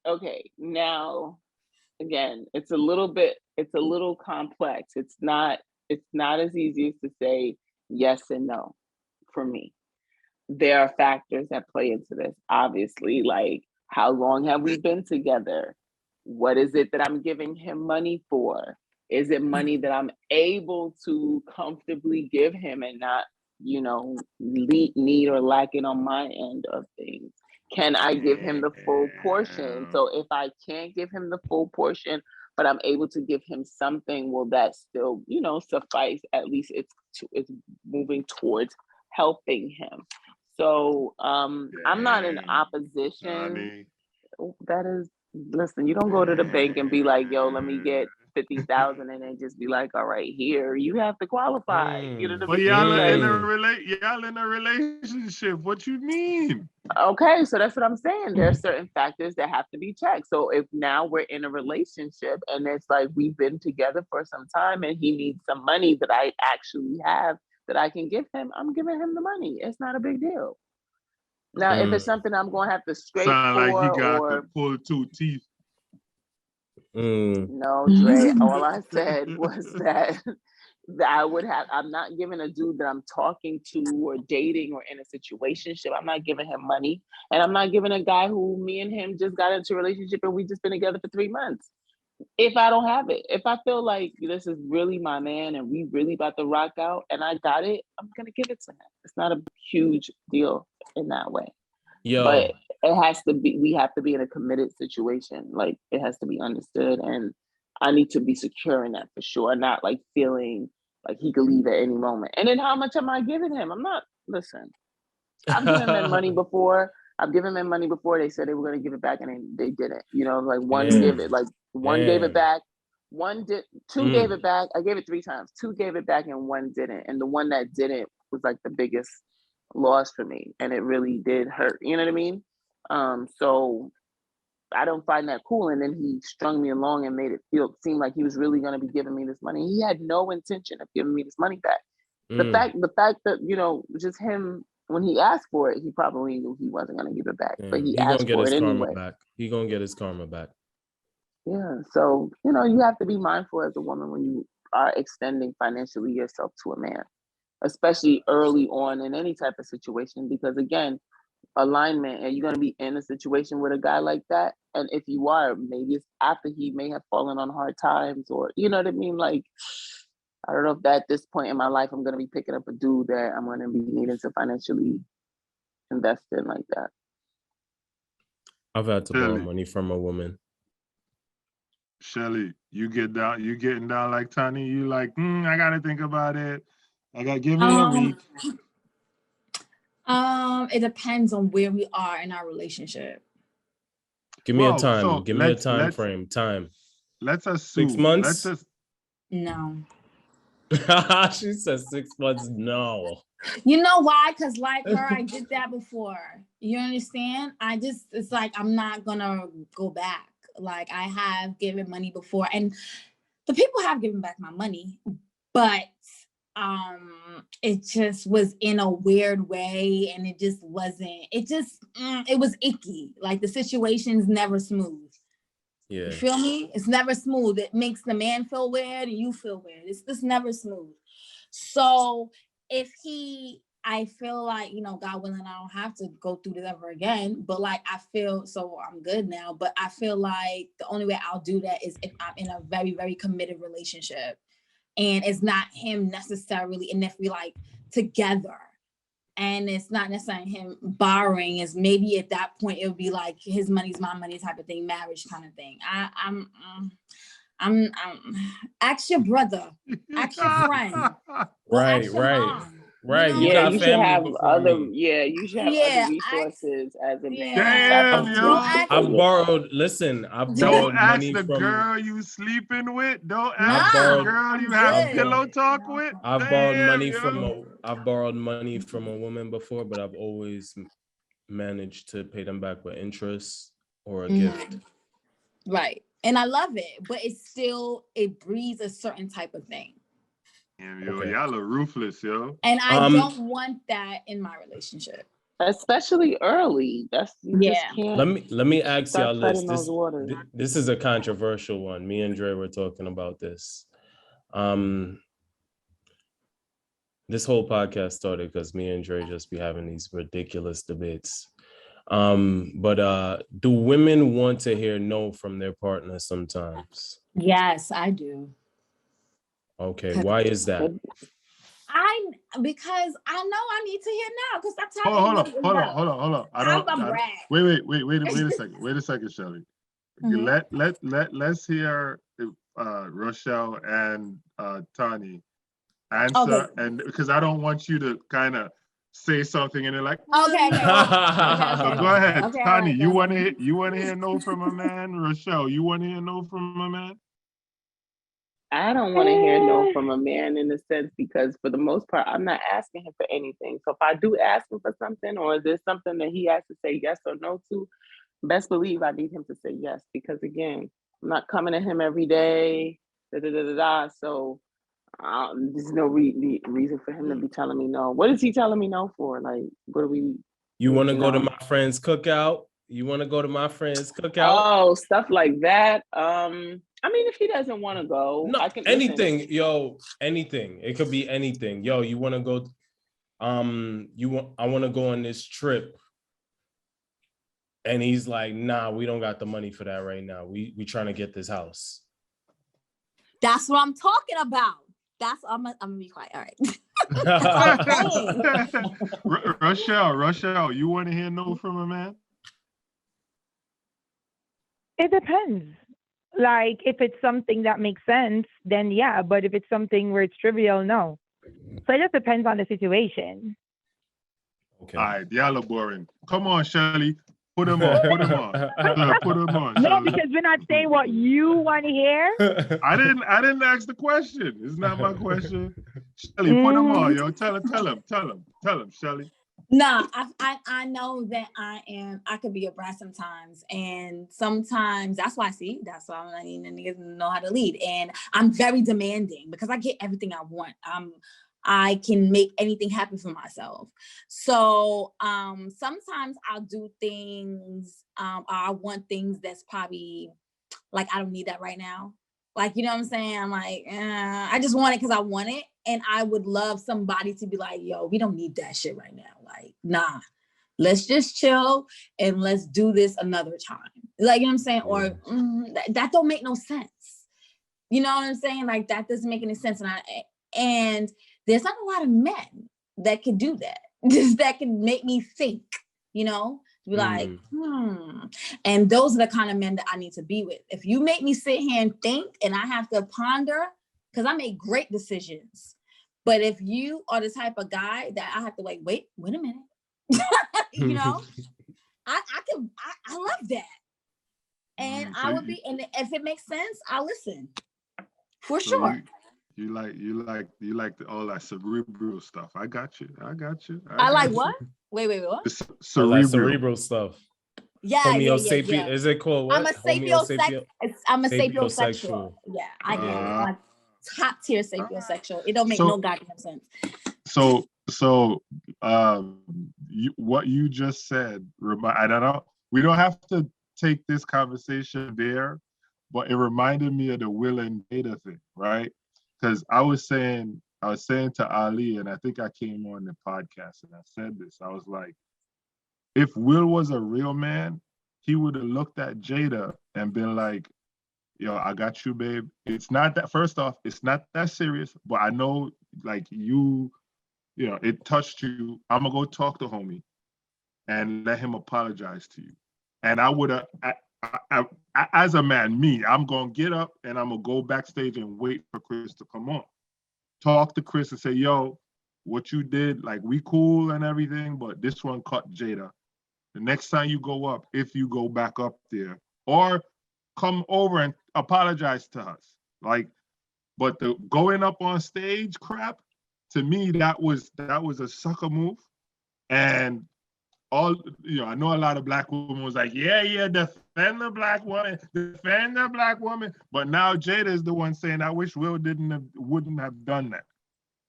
Okay. Now, again, it's a little complex. It's not as easy as to say yes and no for me. there are factors that play into this, obviously, like how long have we been together? What is it that I'm giving him money for? Is it money that I'm able to comfortably give him and not, need or lacking on my end of things? Can I give him the full portion? So if I can't give him the full portion, but I'm able to give him something, will that still, suffice? At least it's moving towards helping him. So I'm not in opposition. That is, listen, you don't go to the bank and be like, yo, let me get 50,000 and then just be like, all right, here, you have to qualify. You know what I But mean? y'all in a relationship. What you mean? Okay, so that's what I'm saying. There are certain factors that have to be checked. So if now we're in a relationship and it's like we've been together for some time and he needs some money that I actually have that I can give him, I'm giving him the money. It's not a big deal. Now, if it's something I'm going to have to scrape Sound for, like he got or to pull 2 teeth. No, Dre, all I said was that I would have, I'm not giving a dude that I'm talking to or dating or in a situationship, I'm not giving him money. And I'm not giving a guy who me and him just got into a relationship and we just been together for 3 months. If I don't have it, if I feel like this is really my man and we really about to rock out and I got it, I'm going to give it to him. It's not a huge deal in that way. But it has to be, we have to be in a committed situation. Like, it has to be understood. And I need to be secure in that for sure. Not like feeling like he could leave at any moment. And then how much am I giving him? Listen, I've given men money before. They said they were going to give it back and they didn't. One gave it back. Two gave it back. I gave it 3 times. 2 gave it back and 1 didn't. And the one that didn't was like the biggest loss for me. And it really did hurt. You know what I mean? So I don't find that cool. And then he strung me along and made it seem like he was really going to be giving me this money. He had no intention of giving me this money back. The fact that, just him, when he asked for it, he probably knew he wasn't going to give it back, but he asked for it anyway. He gonna get his karma back. Yeah. So, you have to be mindful as a woman when you are extending financially yourself to a man, especially early on in any type of situation, because again, alignment, and you're going to be in a situation with a guy like that. And if you are, maybe it's after he may have fallen on hard times, or, you know what I mean? Like, I don't know if at this point in my life, I'm going to be picking up a dude that I'm going to be needing to financially invest in like that. I've had to borrow money from a woman. Shelly, you getting down like Toni? You like, I got to think about it. I got to give me a week. It depends on where we are in our relationship. Give me a time. Give me a time frame. Time. Let's assume 6 months. No. She says 6 months. No. You know why? Because like her, I did that before. You understand? It's like, I'm not gonna go back. Like, I have given money before, and the people have given back my money, but it just was in a weird way, and it was icky. Like, the situation's never smooth. Yeah. You feel me? It's never smooth. It makes the man feel weird and you feel weird. It's just never smooth. So I feel like, God willing, I don't have to go through this ever again. But like, I feel, so I'm good now. But I feel like the only way I'll do that is if I'm in a very, very committed relationship. And it's not him necessarily, and if we like together, and it's not necessarily him borrowing, is maybe at that point it would be like his money's my money type of thing, marriage kind of thing. I'm ask your brother, ask your friend, right. You got family before me. You should have other resources as a man. Damn, I've borrowed money from the girl you sleeping with. Don't ask the girl you have pillow talk with. I've borrowed money from a woman before, but I've always managed to pay them back with interest or a gift. Right. And I love it, but it breeds a certain type of thing. Y'all are ruthless, yo. And I don't want that in my relationship. Especially early. Just can't. Let me ask y'all this. This is a controversial one. Me and Dre were talking about this. This this whole podcast started because me and Dre just be having these ridiculous debates. But do women want to hear no from their partner sometimes? Yes, I do. Okay, why is that? Because I know I need to hear now because that's how Hold on. Wait a second, Shelly. Let's hear Rochelle and Toni answer, okay. and because I don't want you to kind of say something and they're like, okay. So go ahead, okay, Toni. right, You want to hear no from a man? Rochelle, you want to hear no from a man? I don't want to hear no from a man in a sense because for the most part, I'm not asking him for anything. So if I do ask him for something or there's something that he has to say yes or no to, best believe I need him to say yes because again, I'm not coming to him every day. So there's no reason for him to be telling me no. What is he telling me no for? Like, what are we? You want to go to my friend's cookout? You want to go to my friend's cookout? Oh, stuff like that. I mean, if he doesn't want to go, no, I can anything, listen. yo, anything. It could be anything. Yo, you want to go? I want to go on this trip. And he's like, nah, we don't got the money for that right now. We trying to get this house. That's what I'm talking about. I'm gonna be quiet. All right. Rochelle, you want to hear no from a man? It depends. Like, if it's something that makes sense, then yeah. But if it's something where it's trivial, no. So it just depends on the situation. Okay. All right, y'all are boring. Come on, Shelly. Put him on. Put him on. No, because we're not saying what you want to hear. I didn't ask the question. It's not my question. Shelly, put him on, yo. Tell him, Shelly. No, I know that I could be a brat sometimes. And sometimes that's why I need niggas to know how to lead. And I'm very demanding because I get everything I want. I can make anything happen for myself. So sometimes I'll do things, I want things that's probably like, I don't need that right now. Like, you know what I'm saying? I'm like, I just want it because I want it. And I would love somebody to be like, yo, we don't need that shit right now. Like, nah, let's just chill and let's do this another time. Like, you know what I'm saying? Or that don't make no sense. You know what I'm saying? Like, that doesn't make any sense. And there's not a lot of men that can do that. That can make me think, you know? Be like, And those are the kind of men that I need to be with. If you make me sit here and think and I have to ponder, because I make great decisions. But if you are the type of guy that I have to wait a minute. You know? I love that. And I would be, and if it makes sense, I'll listen. For sure. You like all that cerebral stuff. I got you. I like what? Wait, what? Cerebral stuff. Yeah. Is it called what? I'm a sapiosexual. I'm a sapiosexual. Yeah, I get it. I'm top tier sapiosexual. It don't make no goddamn sense. So what you just said, I don't know. We don't have to take this conversation there, but it reminded me of the Will and Jada thing, right? Because I was saying to Ali, and I think I came on the podcast and I said this. I was like, if Will was a real man, he would have looked at Jada and been like, yo, I got you, babe. It's not that, first off, it's not that serious, but I know, like, you know, it touched you. I'm going to go talk to homie and let him apologize to you. And I would have, as a man, I'm going to get up and I'm going to go backstage and wait for Chris to come on. Talk to Chris and say, yo, what you did, like, we cool and everything, but this one cut Jada. The next time you go up, if you go back up there, or come over and apologize to us. Like, but the going up on stage crap, to me, that was a sucker move. And all, you know, I know a lot of black women was like, yeah, defend the black woman. But now Jada is the one saying, I wish Will wouldn't have done that.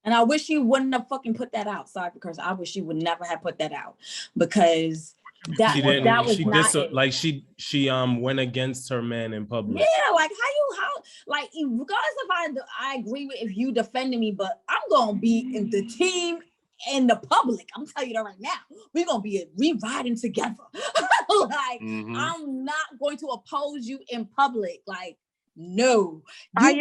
And I wish you wouldn't have fucking put that out. Sorry, because I wish you would never have put that out. Because That She didn't. that was She not it. like she went against her man in public. Yeah, like how like regardless if I agree with if you defending me, but I'm gonna be in the team in the public. I'm telling you that right now. We're gonna be riding together. Like I'm not going to oppose you in public. Like, no. I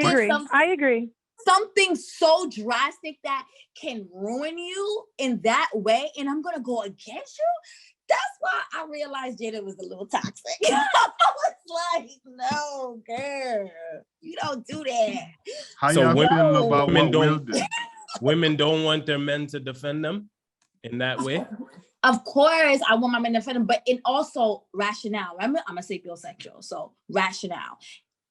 agree. Something so drastic that can ruin you in that way, and I'm gonna go against you. That's why I realized Jada was a little toxic. I was like, no, girl, you don't do that. How y'all feeling about what Will did? Women don't want their men to defend them in that way. Of course, I want my men to defend them, but in also rationale. I'm a sapiosexual, so rationale.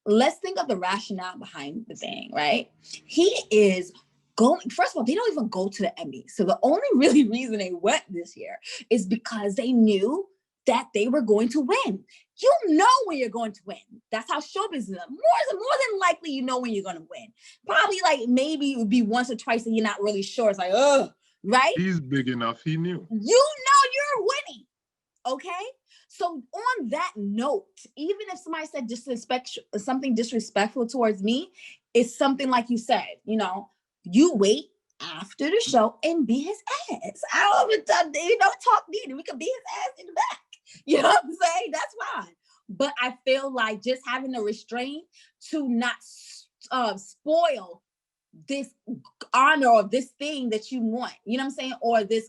Let's think of the rationale behind the thing, right? He is going, first of all, they don't even go to the Emmys. So the only really reason they went this year is because they knew that they were going to win. You know when you're going to win. That's how showbiz is. More than likely, you know when you're going to win. Probably like maybe it would be once or twice and you're not really sure. It's like, right? He's big enough. He knew. You know you're winning. Okay? So on that note, even if somebody said something disrespectful towards me, it's something like you said, you know, you wait after the show and be his ass. I don't even, talk needed. We could be his ass in the back. You know what I'm saying? That's fine. But I feel like just having the restraint to not spoil this honor or this thing that you want, you know what I'm saying? Or this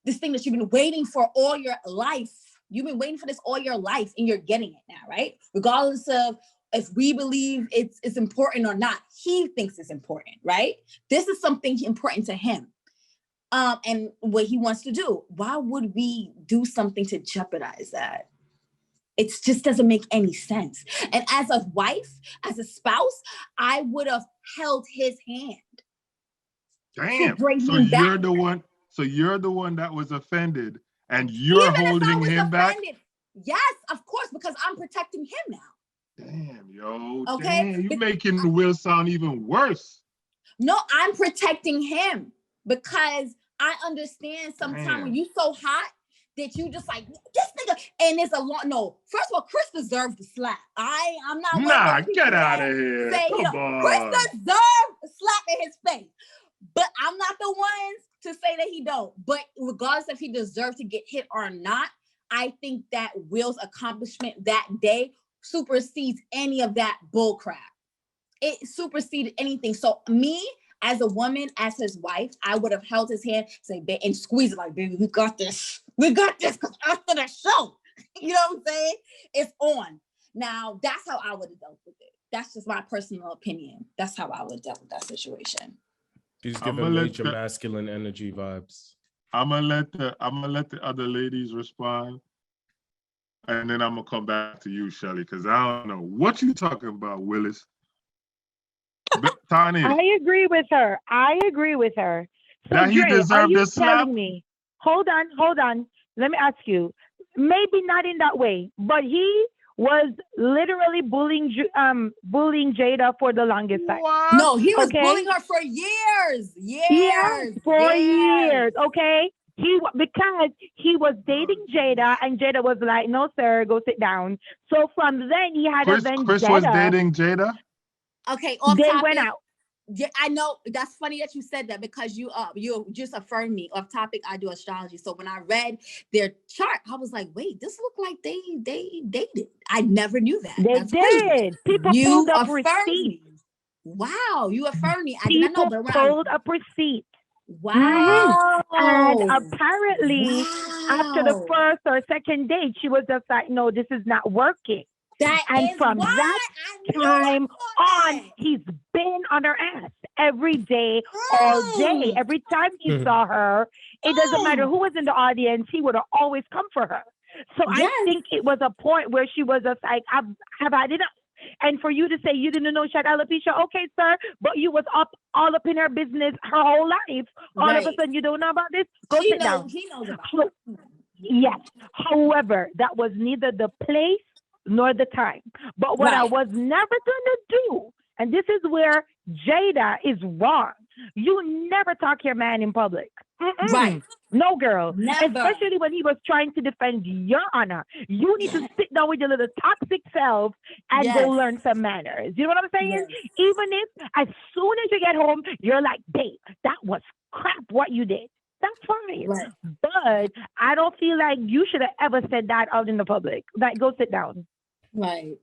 thing that you've been waiting for all your life. You've been waiting for this all your life and you're getting it now, right? Regardless of if we believe it's important or not, he thinks it's important, right? This is something important to him. And what he wants to do. Why would we do something to jeopardize that? It just doesn't make any sense. And as a wife, as a spouse, I would have held his hand. Damn. So you're the one. So you're the one that was offended, and you're holding him back. Yes, of course, because I'm protecting him now. Damn, yo. Okay. Damn, you're making Will sound even worse. No, I'm protecting him because I understand sometimes when you so hot that you just like this nigga, and it's a lot. No, first of all, Chris deserves the slap. I'm not. Nah, get out of here. Come on. Chris deserves a slap in his face, but I'm not the ones to say that he don't. But regardless if he deserves to get hit or not, I think that Will's accomplishment that day supersedes any of that bull crap. It superseded anything. So me, as a woman, as his wife, I would have held his hand, say, and squeeze it like, baby, we got this. We got this, because after the show, you know what I'm saying? It's on. Now, that's how I would have dealt with it. That's just my personal opinion. That's how I would have dealt with that situation. She's giving major masculine energy vibes. I'm gonna let the other ladies respond, and then I'm gonna come back to you, Shelly, because I don't know what you talking about, Willis. Toni, I agree with her. So that he deserved a slap. Me? Hold on. Let me ask you. Maybe not in that way, but he was literally bullying Jada for the longest time. What? No, he was bullying her for years. Years. Okay. Because he was dating Jada, and Jada was like, "No, sir, go sit down." So from then he had a vendetta. Chris was dating Jada. Okay, they went out. Yeah, I know. That's funny that you said that because you just affirmed me. Off topic, I do astrology. So when I read their chart, I was like, wait, this looked like they dated. I never knew that. That's did. Crazy. People pulled up receipts. Wow, you affirmed me. I didn't know. People pulled up receipts. Wow. And apparently, after the first or second date, she was just like, no, this is not working. And from that time on, he's been on her ass every day, all day. Every time he saw her, it doesn't matter who was in the audience, he would have always come for her. So I think it was a point where she was just like, have I did. And for you to say you didn't know Shad Alopecia, okay, sir, but you was all up in her business her whole life. All of a sudden, you don't know about this? Go sit down. He knows about it. Yes. However, that was neither the place nor the time. But what I was never gonna do, and this is where Jada is wrong, you never talk your man in public. Right. No, girl. Never. Especially when he was trying to defend your honor. You need to sit down with your little toxic self and go Yes. learn some manners. You know what I'm saying? Yes. Even if as soon as you get home, you're like, babe, that was crap what you did. That's fine. Right. But I don't feel like you should have ever said that out in the public. Like, go sit down. Right.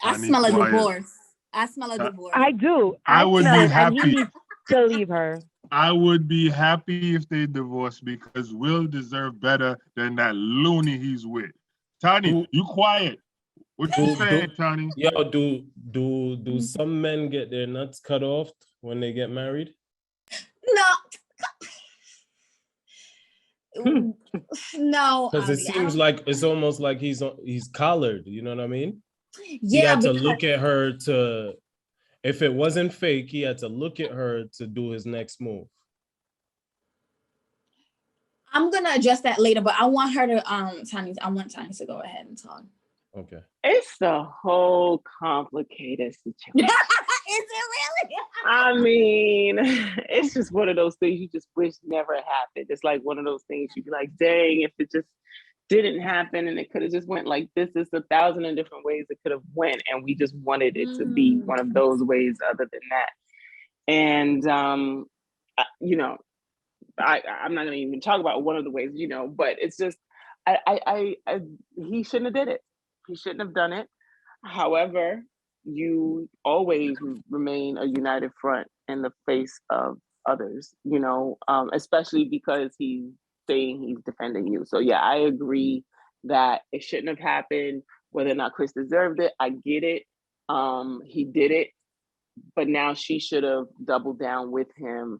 I Tony, smell a quiet. divorce. I smell a divorce. I do. I I would smell be it, and he happy. needs to leave her. I would be happy if they divorced because Will deserve better than that loony he's with. Tony, Do you quiet. What you saying, do Tony? yo do some men get their nuts cut off when they get married? No. No. Because it Ali, seems like it's almost like he's collared. You know what I mean? He yeah, had to because look at her to. If it wasn't fake, he had to look at her to do his next move. I'm gonna address that later, but I want her to Tanya, I want Tanya to go ahead and talk. Okay. It's a whole complicated situation. Is it really? I mean, it's just one of those things you just wish never happened. It's like one of those things you'd be like, dang, if it just didn't happen and it could have just went like this, is 1,000 and different ways it could have went, and we just wanted it to be one of those ways other than that. And you know, I'm not gonna even talk about one of the ways, you know, but it's just he shouldn't have did it. He shouldn't have done it. However, you always remain a united front in the face of others, you know, especially because he's saying he's defending you. So yeah, I agree that it shouldn't have happened. Whether or not Chris deserved it, I get it. He did it, but now she should have doubled down with him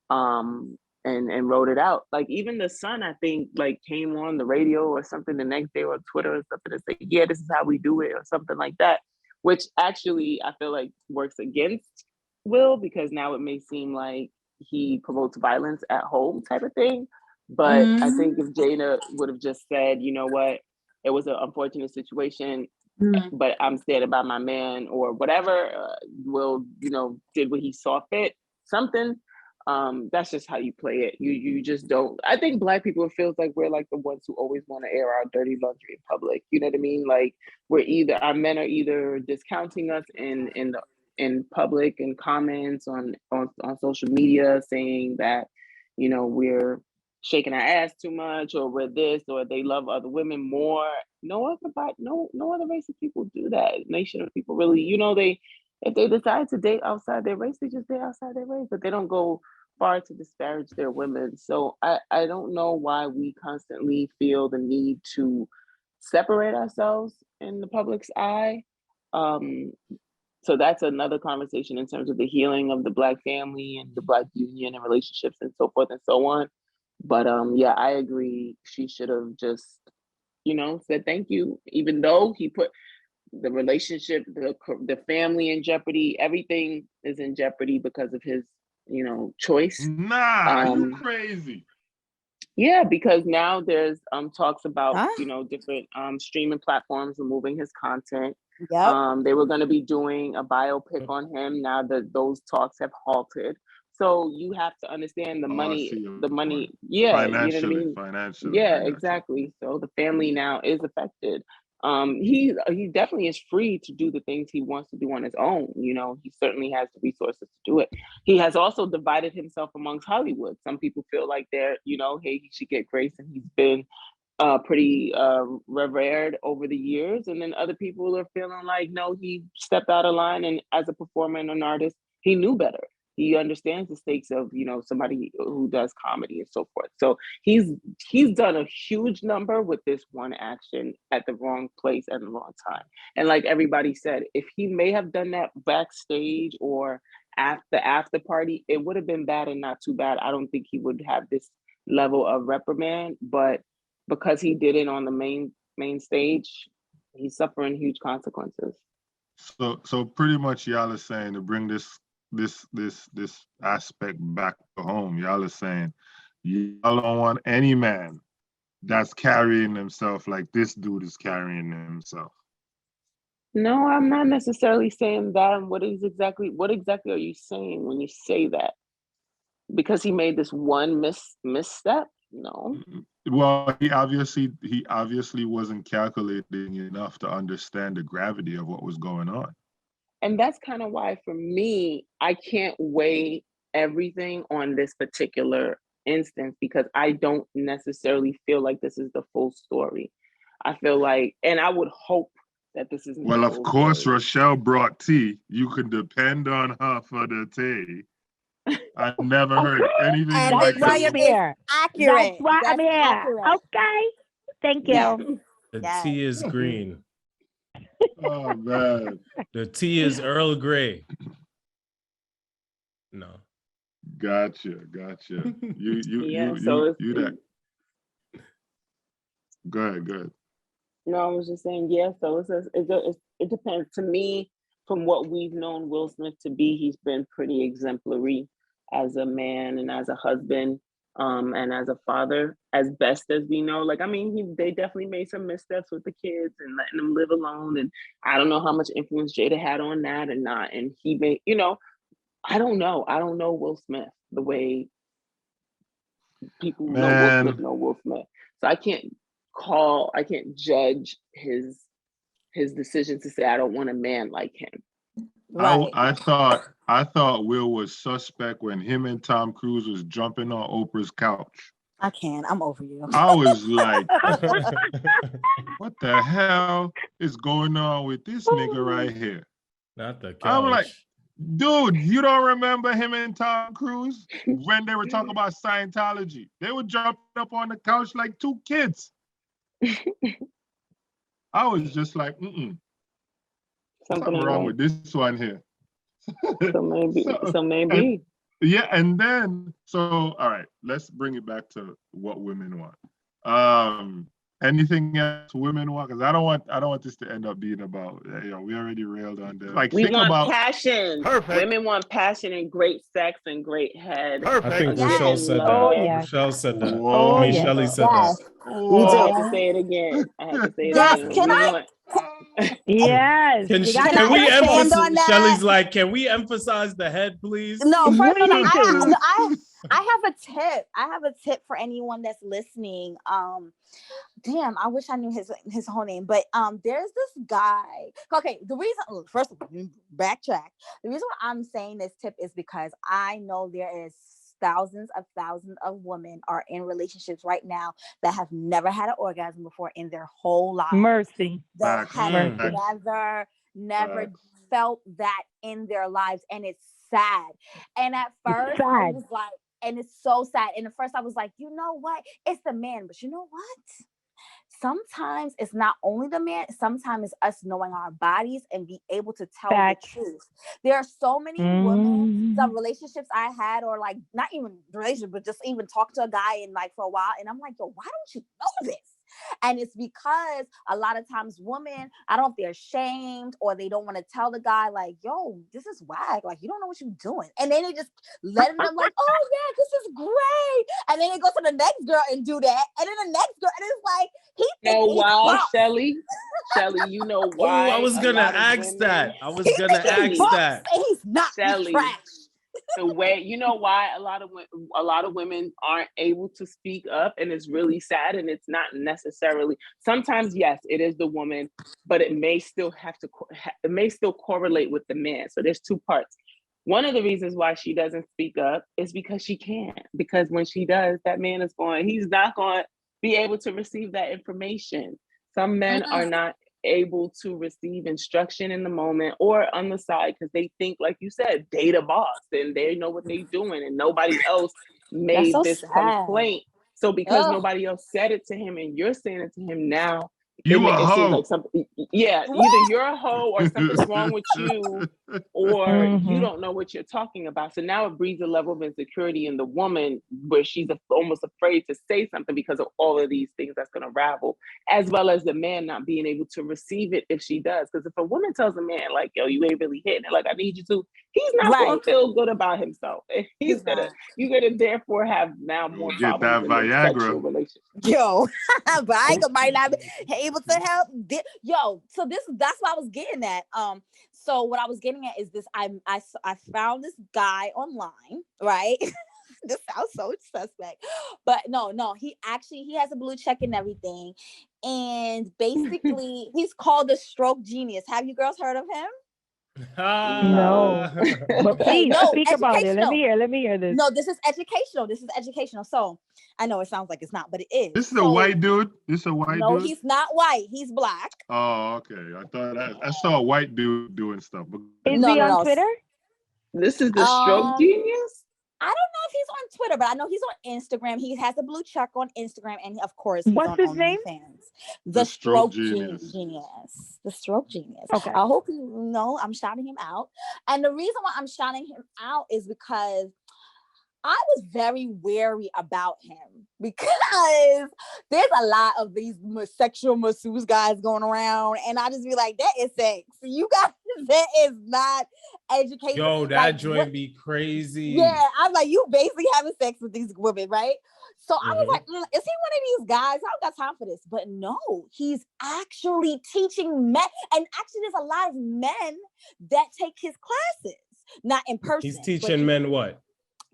and wrote it out. Like even the son, I think, like came on the radio or something the next day or Twitter or something and say, yeah, this is how we do it or something like that, which actually I feel like works against Will, because now it may seem like he promotes violence at home type of thing. But I think if Jada would have just said, you know what, it was an unfortunate situation, but I'm standing by my man or whatever, Will, you know, did what he saw fit, something. That's just how you play it. You just don't. I think Black people, it feels like we're like the ones who always want to air our dirty laundry in public. You know what I mean? Like our men are either discounting us in public and comments on social media, saying that, you know, we're shaking our ass too much, or we're this, or they love other women more. No other race of people do that. Nation of people really, you know, if they decide to date outside their race, they just date outside their race, but they don't go far to disparage their women. So I don't know why we constantly feel the need to separate ourselves in the public's eye. So that's another conversation in terms of the healing of the Black family and the Black union and relationships and so forth and so on. But yeah, I agree. She should have just, you know, said thank you, even though he put the relationship, the family in jeopardy. Everything is in jeopardy because of his, you know, choice. Nah, you crazy. Yeah, because now there's talks about you know, different streaming platforms removing his content. Yep. They were going to be doing a biopic on him. Now that those talks have halted. So you have to understand the money, yeah, financially, you know what I mean? Financially. Yeah, exactly. So the family now is affected. He definitely is free to do the things he wants to do on his own. You know, he certainly has the resources to do it. He has also divided himself amongst Hollywood. Some people feel like they're, you know, hey, he should get grace, and he's been pretty revered over the years. And then other people are feeling like, no, he stepped out of line, and as a performer and an artist, he knew better. He understands the stakes of, you know, somebody who does comedy and so forth. So he's done a huge number with this one action at the wrong place at the wrong time. And like everybody said, if he may have done that backstage or at the after party, it would have been bad and not too bad. I don't think he would have this level of reprimand, but because he did it on the main stage, he's suffering huge consequences. So pretty much y'all are saying, to bring this aspect back to home, y'all are saying y'all don't want any man that's carrying himself like this dude is carrying himself. No, I'm not necessarily saying that. What exactly are you saying when you say that? because he made this one misstep? No. Well, he obviously wasn't calculating enough to understand the gravity of what was going on. And that's kind of why, for me, I can't weigh everything on this particular instance, because I don't necessarily feel like this is the full story. I feel like, and I would hope that this isn't. Well, the of full course, story. Rochelle brought tea. You can depend on her for the tea. I never heard anything And like That's why that. I'm here. accurate. That's why I'm That's here. accurate. Okay. Thank Yes. you. The Yes. tea is green. Oh man. The tea is Earl Grey. No. Gotcha. Yeah, so you that. Go ahead. No, I was just saying, yeah. So it depends. To me, from what we've known Will Smith to be, he's been pretty exemplary as a man and as a husband, and as a father, as best as we know. Like, I mean, they definitely made some missteps with the kids and letting them live alone. And I don't know how much influence Jada had on that or not. And he made, I don't know. I don't know Will Smith the way people who know Will Smith know Will Smith. So I can't judge his decision to say I don't want a man like him. Right. I thought Will was suspect when him and Tom Cruise was jumping on Oprah's couch. I can't. I'm over you. I was like, what the hell is going on with this nigga right here? Not the couch. I'm like, dude, you don't remember him and Tom Cruise when they were talking about Scientology? They were jumping up on the couch like two kids. I was just like, something wrong with this one here. So maybe. And then, all right, let's bring it back to what women want. Anything else women want? Because I don't want this to end up being about, we already railed on this. Like, we think want about passion. Perfect. Women want passion and great sex and great head. Perfect. I think Yes. Rochelle said that. Oh, yes. Rochelle said that. Whoa. I mean, yes. Shelly said Yes. that. We do. I have to say it again. Yes. Can I? Yes. Can You gotta we say it. expand on emphasize? that? Shelly's like, can we emphasize the head, please? No, first We of all, need to. I have a tip. I have a tip for anyone that's listening. Damn, I wish I knew his whole name, but there's this guy. Okay, the reason, first of all, backtrack. The reason why I'm saying this tip is because I know there is thousands of women are in relationships right now that have never had an orgasm before in their whole life. Mercy. That have Mercy. never felt that in their lives, and it's sad. And at first, I was like, and it's so sad. And at first, I was like, you know what? It's the man, but you know what? Sometimes it's not only the man, sometimes it's us knowing our bodies and be able to tell the truth. There are so many women, some relationships I had, or like not even relationship, but just even talk to a guy and like for a while. And I'm like, yo, why don't you know this? And it's because a lot of times women, I don't know if they're ashamed or they don't want to tell the guy like, yo, this is whack. Like, you don't know what you're doing. And then they just let them like, oh yeah, this is great. And then they go to the next girl and do that. And then the next girl, and it's like, Shelly, you know why? Oh, I was gonna ask that. He's not Shelly. Trash. The way, you know why a lot of women aren't able to speak up, and it's really sad. And it's not necessarily, sometimes yes, it is the woman, but it may still correlate with the man. So there's two parts. One of the reasons why she doesn't speak up is because she can't. Because when she does, that man he's not going to be able to receive that information. Some men are not able to receive instruction in the moment or on the side because they think, like you said, they the boss and they know what they're doing, and nobody else made this complaint. So because nobody else said it to him and you're saying it to him now, it seems like something. Yeah, either you're a hoe or something's wrong with you, or you don't know what you're talking about. So now it breeds a level of insecurity in the woman where she's almost afraid to say something because of all of these things that's going to ravel, as well as the man not being able to receive it if she does. Because if a woman tells a man like, yo, you ain't really hitting it, like I need you to, he's not going to feel good about himself. You're gonna therefore have now more problems in the sexual relationship. Yo, but I might not be able to help. Yo, so that's what I was getting at. So what I was getting at is this: I found this guy online, right? This sounds so suspect. But no, he has a blue check and everything. And basically, he's called the stroke genius. Have you girls heard of him? No. But Okay, please no, speak about it. Let educational. me hear this. No, this is educational. So I know it sounds like it's not, but it is. This is a white dude. This is a white No, dude. he's not white. He's black. Oh, okay. I thought I saw a white dude doing stuff. Is he on Twitter? This is the stroke genius? I don't know if he's on Twitter, but I know he's on Instagram. He has a blue check on Instagram, and of course, he's What's on his name? OnlyFans. The Stroke Genius. The Stroke Genius. Okay. I hope you know I'm shouting him out. And the reason why I'm shouting him out is because I was very wary about him because there's a lot of these sexual masseuse guys going around, and I just be like, that is sex. You guys, that is not education. Yo, that joint be crazy. Yeah, I'm like, you basically having sex with these women, right? So I was like, is he one of these guys? I don't got time for this. But no, he's actually teaching men. And actually, there's a lot of men that take his classes, not in person. He's teaching men what?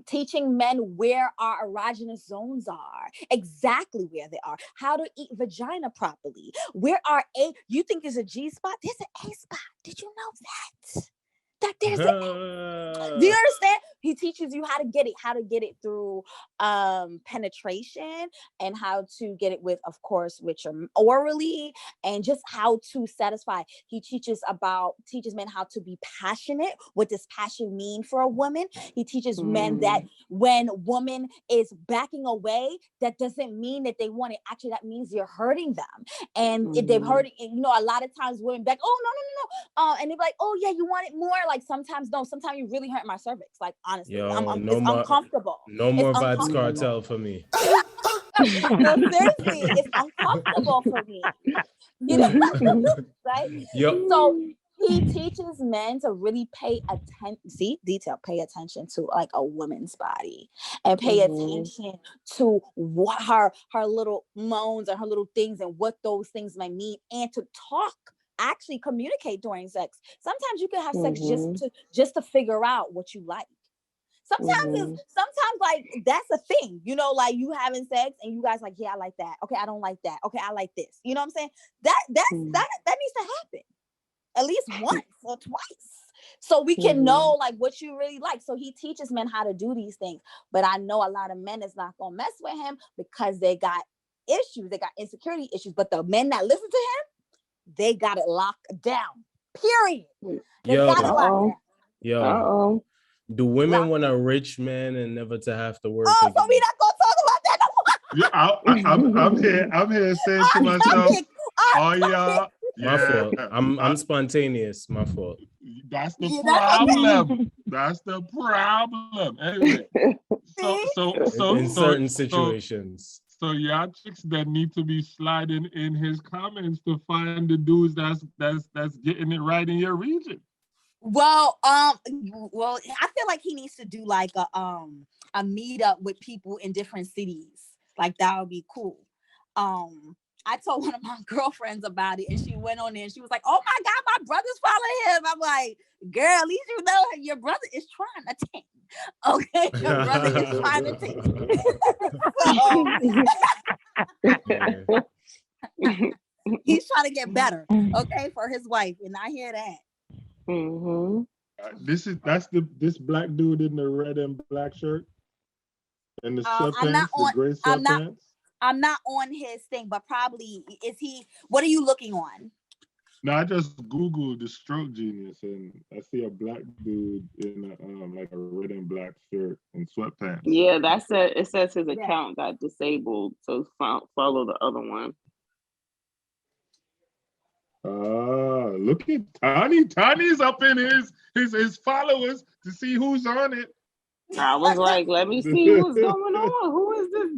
Teaching men where our erogenous zones are, exactly where they are, how to eat vagina properly, where our you think there's a G spot, there's an A spot. Did you know that? That there's do you understand? He teaches you how to get it through penetration, and how to get it with, of course, with your orally, and just how to satisfy. He teaches men how to be passionate. What does passion mean for a woman? He teaches men that when woman is backing away, that doesn't mean that they want it. Actually, that means you're hurting them. And if they've hurt, a lot of times women back, oh, no. And they're like, oh yeah, you want it more? Like sometimes you really hurt my cervix. Like honestly, Yo, it's uncomfortable. No more Vibes Cartel for me. No, seriously, it's uncomfortable for me. You know, right? Yep. So he teaches men to really pay attention to like a woman's body, and pay attention to what her little moans and her little things and what those things might mean, and to actually communicate during sex. Sometimes you can have sex just to figure out what you like. Sometimes like that's a thing, like you having sex and you guys like, yeah, I like that. Okay, I don't like that. Okay, I like this. You know what I'm saying? That needs to happen at least once or twice, so we can know like what you really like. So he teaches men how to do these things. But I know a lot of men is not gonna mess with him because they got issues, they got insecurity issues. But the men that listen to him, they got it locked down. Period. They got it locked down. Yo. Do women want a rich man and never to have to work? Oh, so we not gonna talk about that no more. I'm here saying to myself, yeah. My fault. I'm spontaneous. My fault. That's the problem. That's the problem. Anyway, so in certain situations. So y'all chicks that need to be sliding in his comments to find the dudes that's getting it right in your region. Well, I feel like he needs to do like a meetup with people in different cities. Like that would be cool. I told one of my girlfriends about it, and she went on there and she was like, "Oh my God, my brother's following him." I'm like, "Girl, at least you know your brother is trying to take." Okay, your brother is trying to take. He's trying to get better, okay, for his wife, and I hear that. This black dude in the red and black shirt and the sweatpants, the gray sweatpants. I'm not on his thing, but probably is he? What are you looking on? No, I just Googled the Stroke Genius and I see a black dude in like a red and black shirt and sweatpants. Yeah, it says his account got disabled, so follow the other one. Look at Toni. Toni's up in his followers to see who's on it. I was like, let me see what's going on. Who is this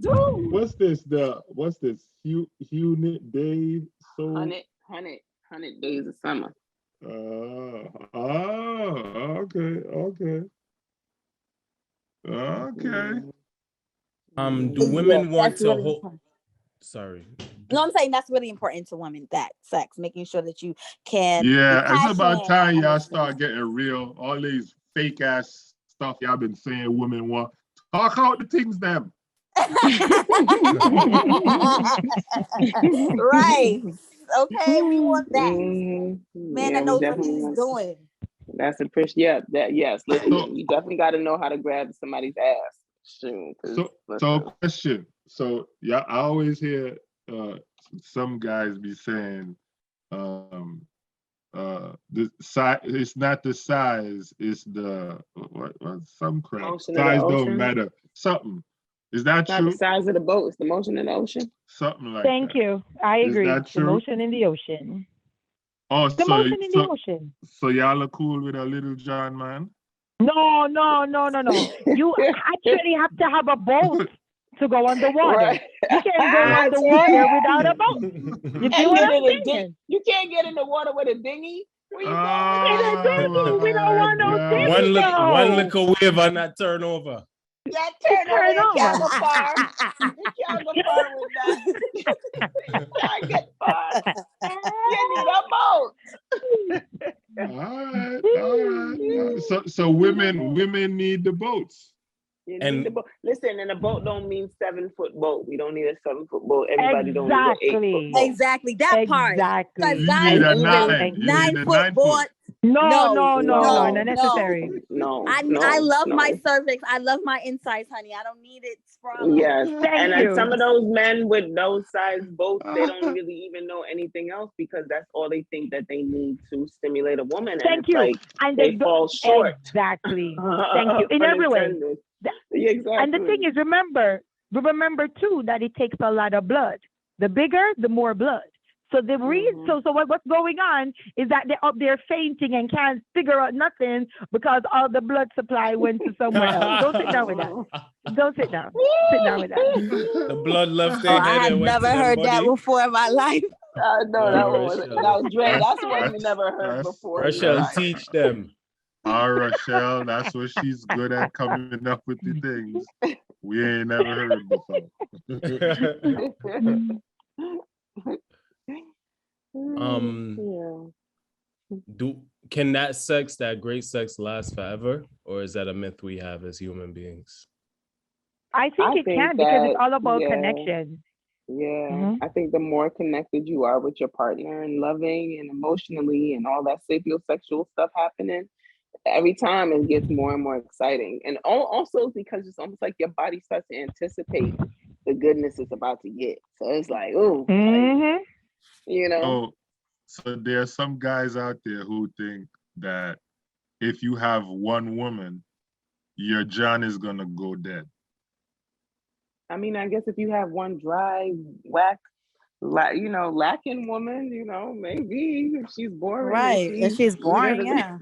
dude? What's this? Unit Day? So 100 days of summer. Okay. Do women want to hold? Sorry. No, I'm saying that's really important to women, that sex, making sure that you can. Yeah, it's about time y'all start getting real. All these fake ass stuff y'all been saying women want Talk out the things them. Right. Okay, we want that. Man, Yeah, that we knows what definitely he's want doing. that's appreciate. Yeah, that yes. Listen, you definitely got to know how to grab somebody's ass. Shoot, So question. So yeah, I always hear some guys be saying, the size. It's not the size. It's the what some crap. Motion of the Size don't ocean. matter. Something. Is that It's not true? the size of the boat, it's the motion in the ocean. Something like Thank that. you. I Is agree. that The true? motion in the ocean. Oh, The motion in the ocean. so y'all are cool with a little John, man? No. You actually have to have a boat to go underwater. Right. You can't go underwater without a boat. You see what I'm saying? You can't get in the water with a dinghy. Where you going? We don't want no dinghy. One little wave and that turnover. That turnover, you can't go far. You can't go far with that. You can't get far. You need a boat. All right. So women need the boats. You need the boat. Listen, and a boat don't mean 7-foot boat. We don't need a 7-foot boat. Everybody don't need an 8-foot boat. Exactly, that part. Exactly. Because You need a 9-foot board. No, not necessary. No. I love my cervix. I love my insides, honey. I don't need it sprawling. Yes. Thank you. Some of those men with those size boats, they don't really even know anything else because that's all they think that they need to stimulate a woman. Thank you. Like, and they fall short. Exactly. Thank you. In every way. Exactly. And the thing is, remember too that it takes a lot of blood. The bigger, the more blood. So the reason, so what's going on is that they're up there fainting and can't figure out nothing because all the blood supply went to somewhere else. Don't sit down with that. Don't sit down. Sit down with that. The blood left their head. I had never heard that before in my life. No, that was Dre. That's one we never heard before. Rochelle, teach them. Rochelle, that's what she's good at, coming up with the things we ain't never heard before. Can that great sex last forever, or is that a myth we have as human beings? I think it can because it's all about connection. Yeah, I think the more connected you are with your partner and loving and emotionally and all that sapiosexual stuff happening, every time it gets more and more exciting. And also because it's almost like your body starts to anticipate the goodness it's about to get. So it's like, like, you know. So there are some guys out there who think that if you have one woman, your John is gonna go dead. I mean, I guess if you have one dry, whack, lacking woman, maybe if she's boring. Right, if she's boring, yeah.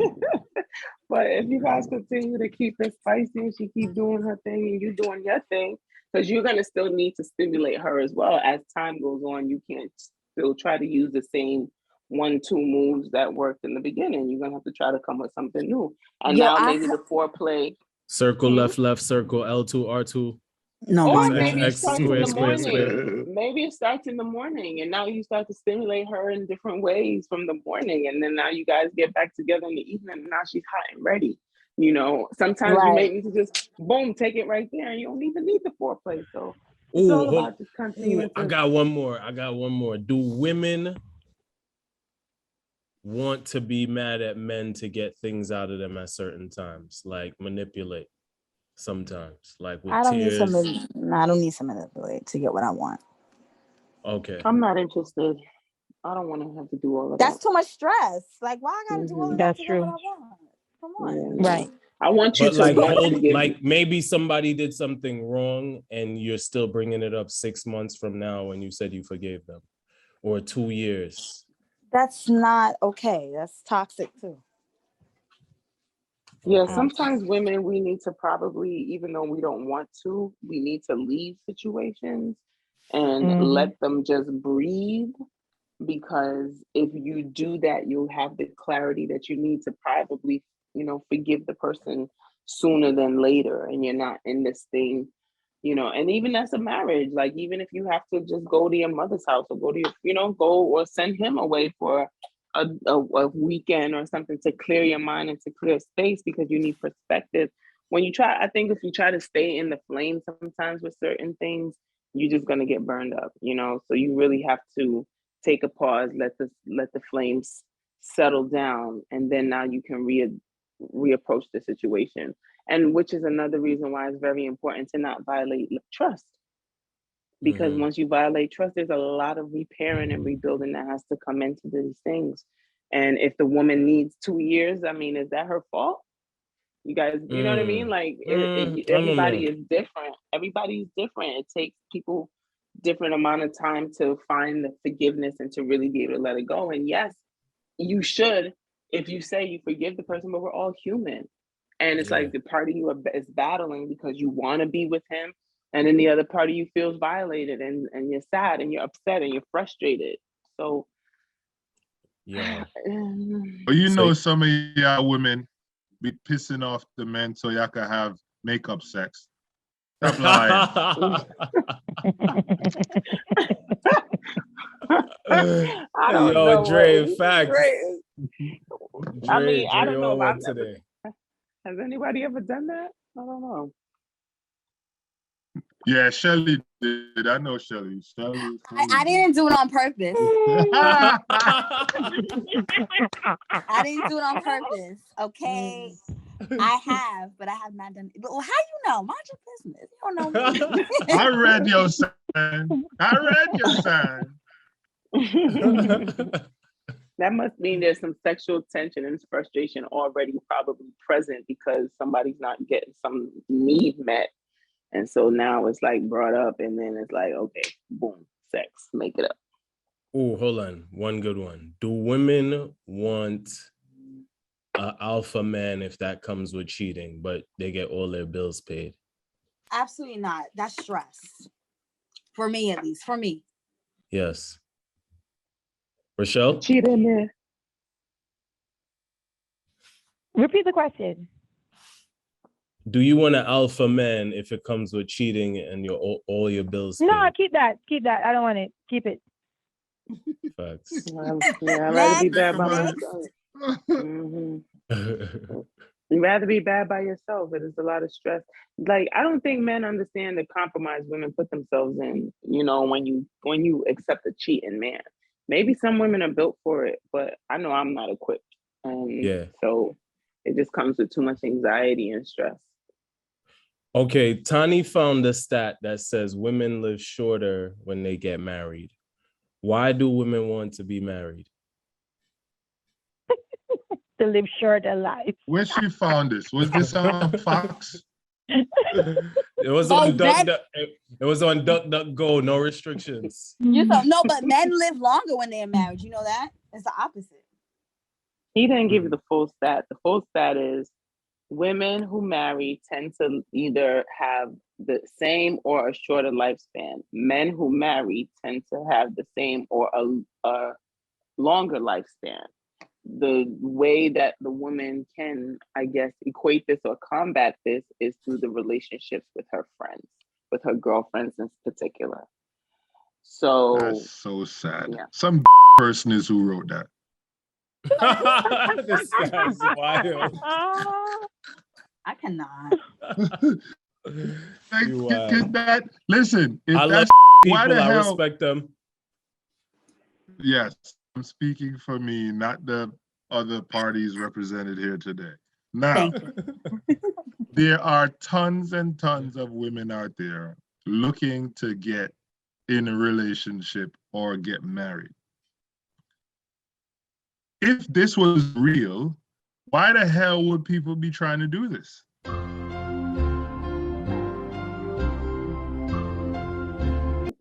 But if you guys continue to keep it spicy and she keep doing her thing and you doing your thing, because you're going to still need to stimulate her as well. As time goes on, you can't still try to use the same 1-2 moves that worked in the beginning. You're going to have to try to come with something new. And now maybe the foreplay. Circle left, circle L2, R2. No, or maybe it starts in the morning. Square. Maybe it starts in the morning, and now you start to stimulate her in different ways from the morning, and then now you guys get back together in the evening, and now she's hot and ready. Sometimes you may need to just boom, take it right there, and you don't even need the foreplay. So it's all about just continuing. I got one more. Do women want to be mad at men to get things out of them at certain times, like manipulate? Sometimes, like with tears. I don't need some manipulate to get what I want. Okay. I'm not interested. I don't want to have to do all of that. That's too much stress. Like, why I gotta do all of that to get what I want? Come on. Yeah. Right. I want you to maybe somebody did something wrong and you're still bringing it up 6 months from now when you said you forgave them, or 2 years. That's not okay. That's toxic too. Yeah, sometimes women, we need to probably, even though we don't want to, we need to leave situations and let them just breathe, because if you do that, you'll have the clarity that you need to probably, forgive the person sooner than later, and you're not in this thing, and even as a marriage, like even if you have to just go to your mother's house or go to your, go or send him away for a weekend or something to clear your mind and to clear space because you need perspective. I think if you try to stay in the flame sometimes with certain things, you're just gonna get burned up, So you really have to take a pause, let the flames settle down, and then now you can reapproach the situation. And which is another reason why it's very important to not violate trust. Because once you violate trust, there's a lot of repairing and rebuilding that has to come into these things. And if the woman needs 2 years, I mean, is that her fault? You guys, you know what I mean? Like everybody is different. Everybody's different. It takes people different amount of time to find the forgiveness and to really be able to let it go. And yes, you should, if you say you forgive the person, but we're all human. And it's like the party is battling because you want to be with him. And then the other part of you feels violated and you're sad and you're upset and you're frustrated. So, But some of y'all women be pissing off the men so y'all can have makeup sex. Stop lying. I don't know. Dre, facts. Dre, I mean, I don't know about today. Has anybody ever done that? I don't know. Yeah, Shelly did. I know Shelly. I didn't do it on purpose. I didn't do it on purpose. Okay. I have, but I have not done it. But how you know? Mind your business. You don't know me. I read your sign. That must mean there's some sexual tension and frustration already probably present because somebody's not getting some need met. And so now it's like brought up and then it's like, okay, boom, sex, make it up. Oh, hold on. One good one. Do women want an alpha man if that comes with cheating, but they get all their bills paid? Absolutely not. That's stress. For me, at least. For me. Yes. Rochelle? Cheating there. Repeat the question. Do you want an alpha man if it comes with cheating and all your bills paid? No, keep that. I don't want it. Keep it. Facts. I'd rather be bad by myself. You'd rather be bad by yourself. It is a lot of stress. Like, I don't think men understand the compromise women put themselves in, when you accept a cheating man. Maybe some women are built for it, but I know I'm not equipped. So it just comes with too much anxiety and stress. Okay, Toni found a stat that says women live shorter when they get married. Why do women want to be married? To live shorter life. Where she found this? Was this on Fox? It was on DuckDuckGo, no restrictions. You don't know, but men live longer when they're married. You know that? It's the opposite. He didn't give you the full stat. The full stat is women who marry tend to either have the same or a shorter lifespan. Men who marry tend to have the same or a longer lifespan. The way that the woman can, I guess, equate this or combat this is through the relationships with her friends, with her girlfriends in particular. So that's so sad. Yeah. Some person is who wrote that. This guy's wild. I cannot. Listen, if I that's love people, why the hell, I respect them. Yes, I'm speaking for me, not the other parties represented here today. Now, there are tons and tons of women out there looking to get in a relationship or get married. If this was real, why the hell would people be trying to do this?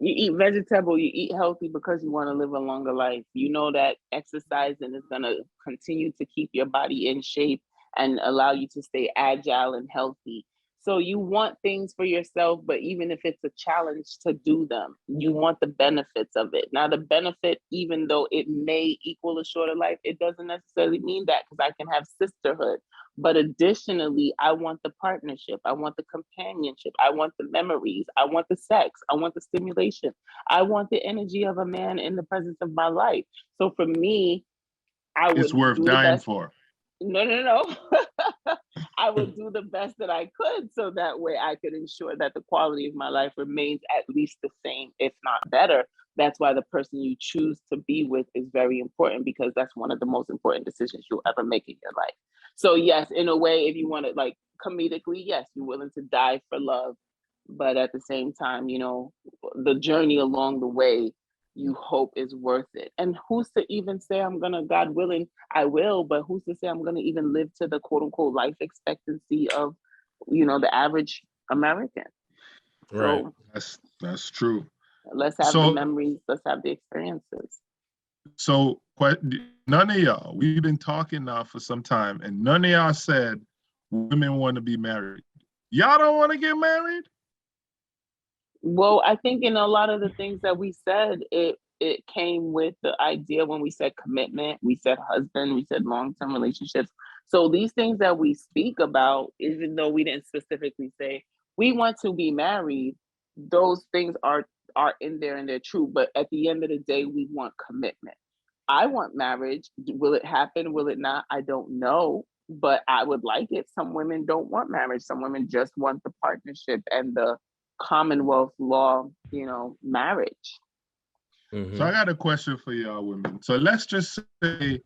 You eat vegetable, you eat healthy because you want to live a longer life. You know that exercising is going to continue to keep your body in shape and allow you to stay agile and healthy. So you want things for yourself, but even if it's a challenge to do them, you want the benefits of it. Now, the benefit, even though it may equal a shorter life, it doesn't necessarily mean that, because I can have sisterhood. But additionally, I want the partnership. I want the companionship. I want the memories. I want the sex. I want the stimulation. I want the energy of a man in the presence of my life. So for me, it's worth dying for. No. I would do the best that I could so that way I could ensure that the quality of my life remains at least the same, if not better. That's why the person you choose to be with is very important, because that's one of the most important decisions you'll ever make in your life. So yes, in a way, if you want to, like, comedically, yes, you're willing to die for love. But at the same time, you know, the journey along the way, you hope is worth it. And who's to even say I'm gonna, God willing, I will, but who's to say I'm gonna even live to the quote unquote life expectancy of, you know, the average American? Right. So that's true. let's have the memories, let's have the experiences. So none of y'all, we've been talking now for some time, and none of y'all said women want to be married. Y'all don't want to get married? Well, I think in a lot of the things that we said, it came with the idea when we said commitment, we said husband, we said long-term relationships. So these things that we speak about, even though we didn't specifically say we want to be married, those things are in there and they're true. But at the end of the day, we want commitment. I want marriage. Will it happen? Will it not? I don't know, but I would like it. Some women don't want marriage. Some women just want the partnership and the Commonwealth law, you know, marriage. Mm-hmm. So I got a question for y'all women. So let's just say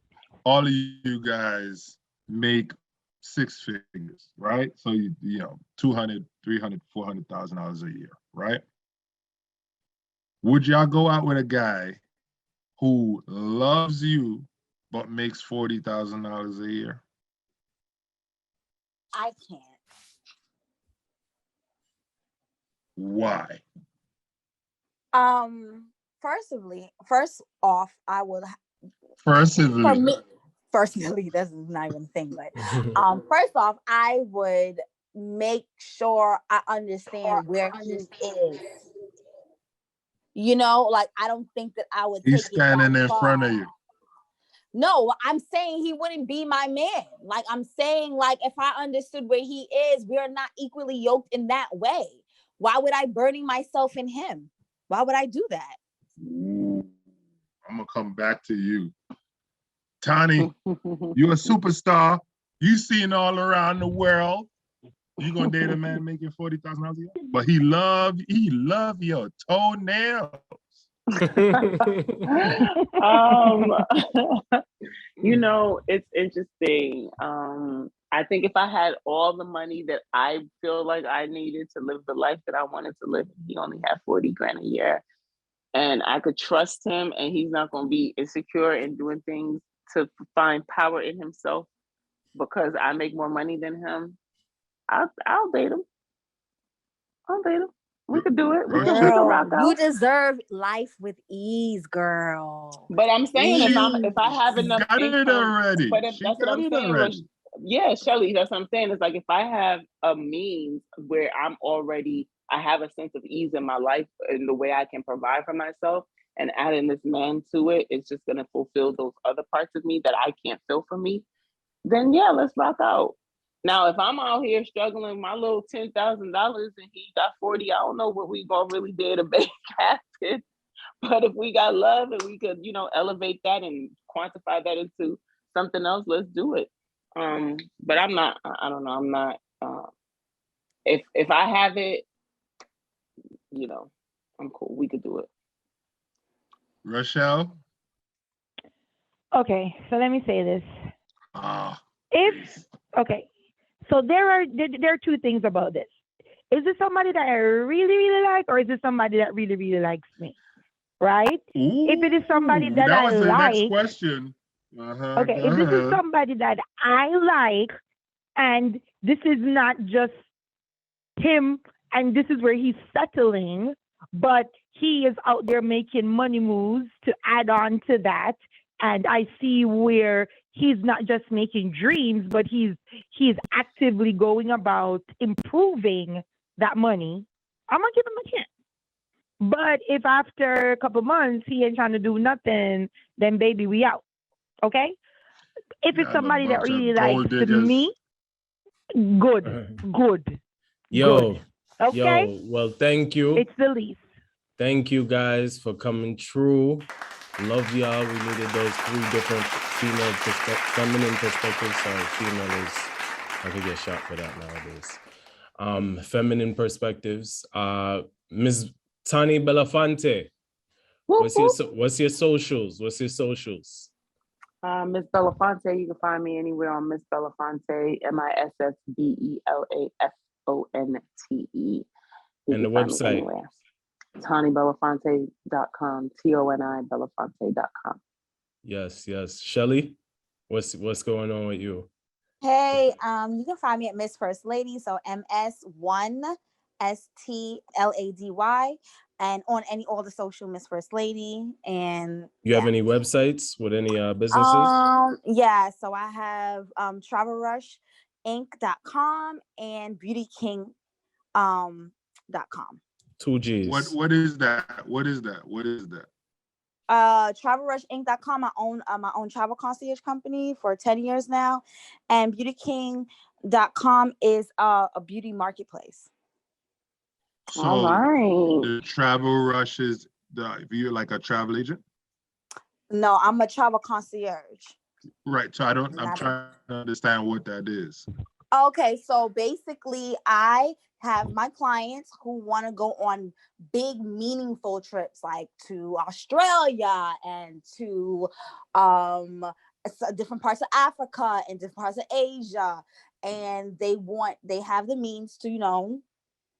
all of you guys make six figures, right? So you know, $200,000, $300,000, $400,000 a year, right? Would y'all go out with a guy who loves you but makes $40,000 a year? I can't. Why? First off, I would. Firstly, this is not even a thing, but first off, I would make sure I understand where he is. You know, like, I don't think that I would. He's standing in front of you. No, I'm saying he wouldn't be my man. Like, I'm saying, like, if I understood where he is, we're not equally yoked in that way. Why would I burning myself in him? Why would I do that? Ooh, I'm gonna come back to you. Toni, you're a superstar. You seen all around the world. You gonna date a man making $40,000 a year? But he love your toenails. You know, it's interesting. I think if I had all the money that I feel like I needed to live the life that I wanted to live, he only had 40 grand a year, and I could trust him, and he's not going to be insecure in doing things to find power in himself because I make more money than him, I'll date him. I'll date him. We could do it. We can rock out. You deserve life with ease, girl. But I'm saying if I have enough income, already. But that's what I'm saying. Yeah, Shelly, that's what I'm saying. It's like if I have a means where I have a sense of ease in my life in the way I can provide for myself, and adding this man to it, it's just gonna fulfill those other parts of me that I can't fill for me. Then yeah, let's rock out. Now, if I'm out here struggling my little $10,000 and he got 40, I don't know what we gonna really do to make happen. But if we got love and we could, you know, elevate that and quantify that into something else, let's do it. But I'm not. I don't know. I'm not. If I have it, you know, I'm cool. We could do it. Rochelle? Okay, so let me say this. So there are two things about this. Is it somebody that I really, really like, or is it somebody that really, really likes me? Right? Ooh, if it is somebody that I was the like, next question. If this is somebody that I like, and this is not just him, and this is where he's settling, but he is out there making money moves to add on to that, and I see where he's not just making dreams, but he's actively going about improving that money, I'm gonna give him a chance. But if after a couple months he ain't trying to do nothing, then baby, we out. Okay? If it's somebody that really likes me, good. Yo. Good. Okay? Yo, well, thank you. It's the least. Thank you guys for coming through. Love y'all. We needed those three different feminine perspectives. Sorry, female is I could get shot for that nowadays. Feminine perspectives. Ms. Toni Belafonte, what's your socials? What's your socials? Miss Belafonte, you can find me anywhere on Miss Belafonte, MissBelafonte. And the website? ToniBelafonte.com, ToniBelafonte.com. Yes. Shelly, what's going on with you? Hey, you can find me at Miss First Lady, so MS1STLADY, and on all the social Miss First Lady. And you have any websites with any businesses? Yeah, so I have TravelRushInc.com and BeautyKing.com. 2 G's. What is that? TravelRushInc.com, my own travel concierge company for 10 years now, and BeautyKing.com is a beauty marketplace. So all right. The Travel Rush is you're like a travel agent? No, I'm a travel concierge. Right. So I'm trying to understand what that is. Okay, so basically I have my clients who want to go on big meaningful trips, like to Australia and to different parts of Africa and different parts of Asia, and they have the means to, you know,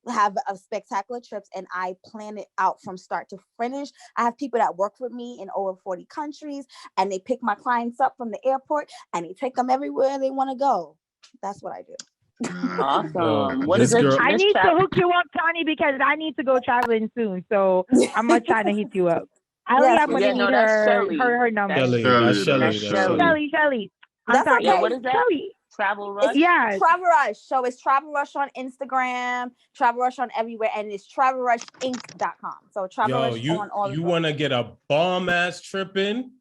have a spectacular trips, and I plan it out from start to finish. I have people that work with me in over 40 countries, and they pick my clients up from the airport and they take them everywhere they want to go. That's what I do. Awesome. What is girl? I need to hook you up, Toni, because I need to go traveling soon. So I'm gonna try to hit you up. I'm gonna need her number. Shelly. I'm sorry. Yeah, what is that? Shelly. Travel Rush? Yeah. Travel Rush. So it's Travel Rush on Instagram, Travel Rush on everywhere, and it's TravelRushInc.com. So Travel Rush on all. You want to get a bomb ass trip in?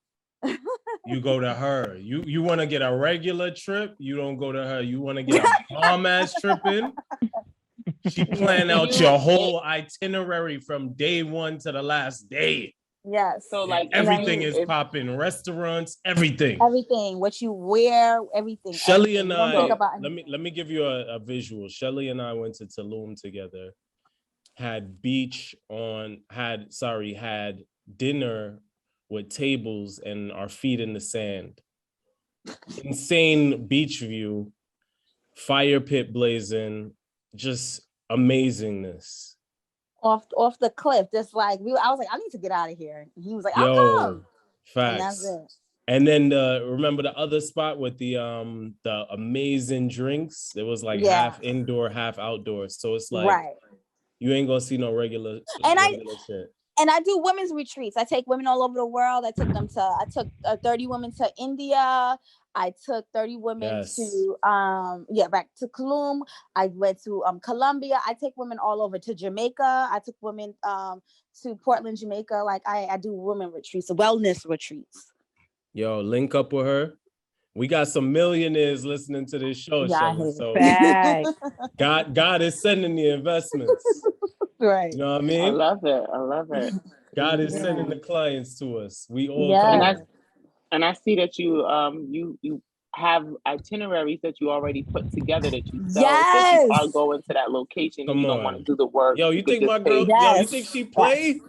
You go to her. You want to get a regular trip? You don't go to her. You want to get a bomb ass trip in? She planned out your whole itinerary from day one to the last day. Yes. So like everything is popping, restaurants, everything. Everything, what you wear, everything. Shelly and I, let me give you a visual. Shelly and I went to Tulum together, had dinner with tables and our feet in the sand. Insane beach view, fire pit blazing, just amazingness. Off the cliff, just like I was like, I need to get out of here. And he was like, I'll come. Facts. And that's it. And then remember the other spot with the amazing drinks? It was like half indoor, half outdoor. So it's like you ain't gonna see no regular shit. And I do women's retreats. I take women all over the world. I took 30 women to India. I took 30 women to back to Tulum. I went to Colombia. I take women all over to Jamaica. I took women to Portland, Jamaica. Like I do women retreats, wellness retreats. Yo, link up with her. We got some millionaires listening to this show. So God is sending the investments. Right. You know what I mean? I love it. God is sending the clients to us. We all and I see that you have itineraries that you already put together that you sell. Yes. So I'll go into that location and you don't want to do the work. Yo, you think my girl, you think she play?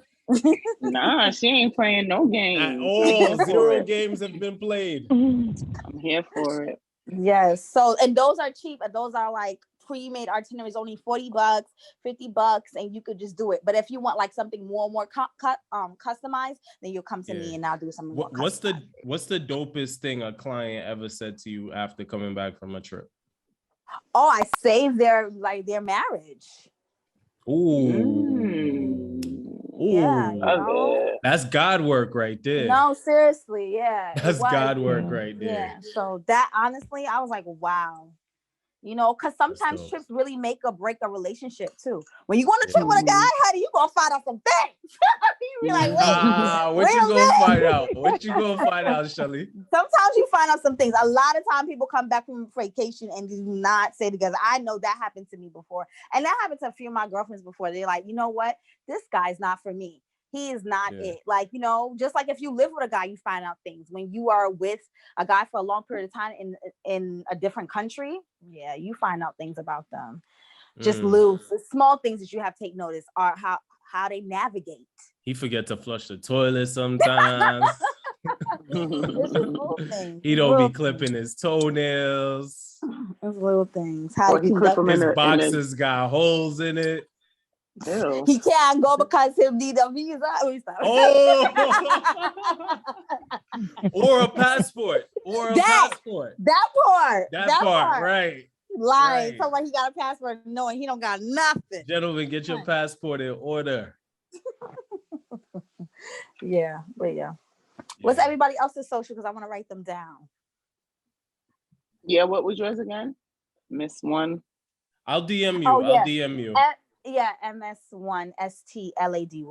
Nah, she ain't playing no games. At all. 0 games have been played. I'm here for it. Yes. So, and those are cheap, and those are like pre-made itineraries, only $40, $50, and you could just do it. But if you want like something more customized, then you'll come to me and I'll do something more customized. What's the dopest thing a client ever said to you after coming back from a trip? Oh, I saved their marriage. Ooh. Yeah, you know? That's God work right there. No, seriously, yeah. That's God work right there. Yeah. So that honestly, I was like, wow. You know, because sometimes trips really make or break a relationship too. When you go on a trip with a guy, honey, you gonna find out some things. You be like, what you gonna find out? What you gonna find out, Shelly? Sometimes you find out some things. A lot of time people come back from vacation and do not stay together. I know that happened to me before. And that happened to a few of my girlfriends before. They're like, you know what? This guy's not for me. He is not it. Like, you know, just like if you live with a guy, you find out things. When you are with a guy for a long period of time in a different country, you find out things about them. Just loose. The small things that you have to take notice are how they navigate. He forget to flush the toilet sometimes. It's just little things. He don't be clipping his toenails. It's little things. How he clip them his boxes got holes in it. Ew. He can't go because he'll need a visa. Or a passport. That part. That part, right. Lying. Right. Like he got a passport knowing he don't got nothing. Gentlemen, get your passport in order. What's everybody else's social? Because I want to write them down. Yeah, what was yours again? Miss One. I'll DM you. I'll DM you. MS1 STLADY.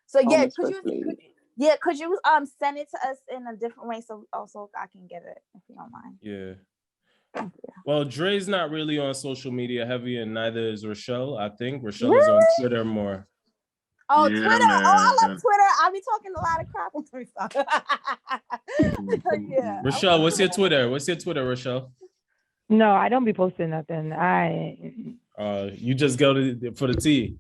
So could you send it to us in a different way so also I can get it if you don't mind. Yeah. Well, Dre's not really on social media heavy, and neither is Rochelle. I think Rochelle is on Twitter more. Oh, yeah, Twitter! Man. Oh, I love Twitter. I'll be talking a lot of crap on Twitter. Rochelle, what's your Twitter? Rochelle? No, I don't be posting nothing. You just go for the tea.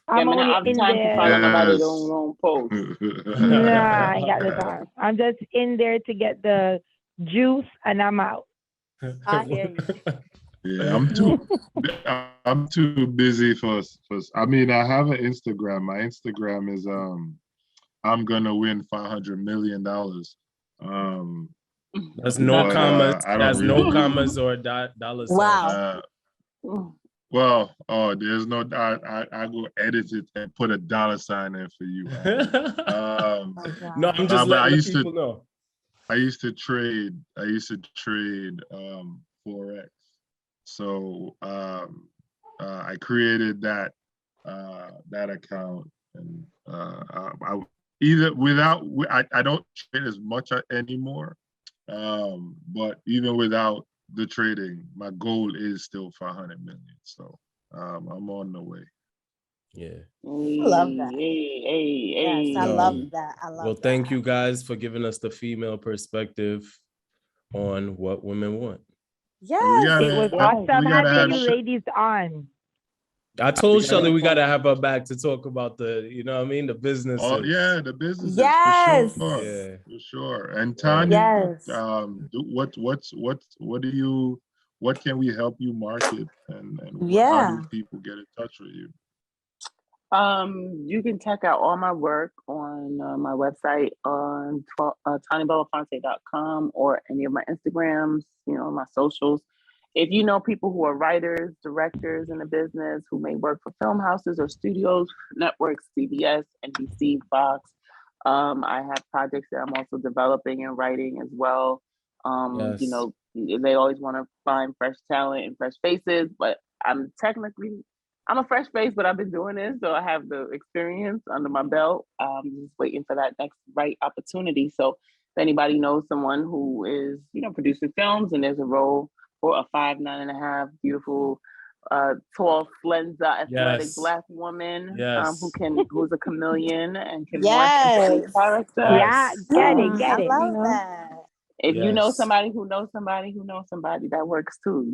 I'm only in there. Nobody don't post. Nah, I ain't got the time. I'm just in there to get the juice, and I'm out. I hear you. Yeah, I'm too busy for. I mean, I have an Instagram. My Instagram is I'm gonna win $500 million. That's no commas. That's no commas or dollar signs. Wow. There's no. I go edit it and put a dollar sign in for you. No, I'm just letting people know. I used to trade Forex. So I created that account, and I don't trade as much anymore. But even without the trading, my goal is still 500 million. So I'm on the way. Yeah. I love that. Yes, I love that. Well, thank you guys for giving us the female perspective on what women want. Yes, it was awesome having you ladies on. I told Shelly we gotta have her back to talk about the business. Oh yeah, the business. Yes, for sure. And Tanya, what can we help you market, and how do people get in touch with you? You can check out all my work on my website on ToniBelafonte.com or any of my Instagrams, my socials. If you know people who are writers, directors in the business who may work for film houses or studios, networks, CBS, NBC, Fox, I have projects that I'm also developing and writing as well. Yes. They always want to find fresh talent and fresh faces, but I'm a fresh face, but I've been doing this, so I have the experience under my belt. Just waiting for that next right opportunity. So if anybody knows someone who is, producing films and there's a role for a 5'9.5" beautiful, tall, slender, athletic Black woman who's a chameleon and can work with character. Yeah, get it. I love that. If you know somebody who knows somebody who knows somebody, that works too,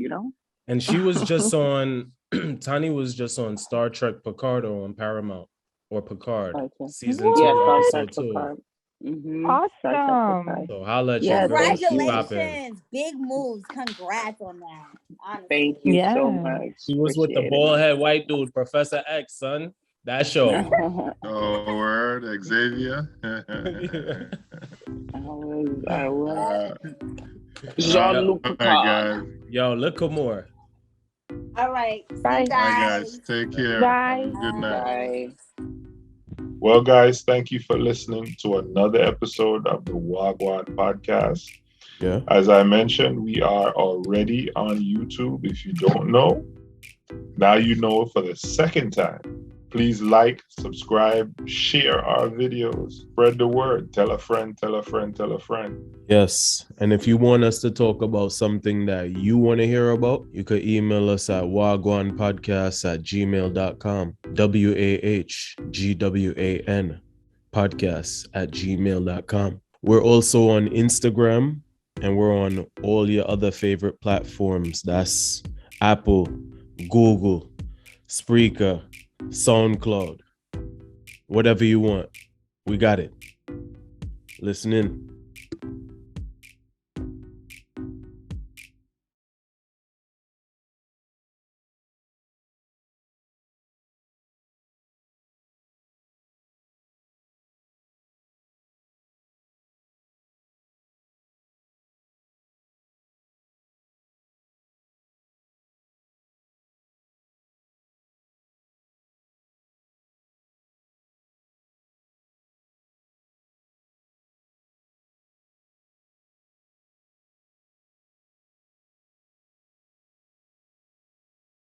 And she was just on. Toni was just on Star Trek Picard on Paramount or Picard season 2, episode 2. Mm-hmm. Awesome. So holla at you. Congratulations. Big moves. Congrats on that. Honestly. Thank you so much. She was with the bald head white dude, Professor X, son. That show. Oh, word, Xavier. I was. Jean-Luc Picard. Yo, look more. All right. Bye, guys. Take care. Bye. Good night. Bye. Well, guys, thank you for listening to another episode of the Gwan podcast. Yeah. As I mentioned, we are already on YouTube. If you don't know, now you know for the second time. Please like, subscribe, share our videos, spread the word, tell a friend, tell a friend, tell a friend. Yes. And if you want us to talk about something that you want to hear about, you could email us at wagwanpodcast@gmail.com. WAHGWAN podcast@gmail.com. We're also on Instagram and we're on all your other favorite platforms. That's Apple, Google, Spreaker, SoundCloud, whatever you want. We got it. Listen in.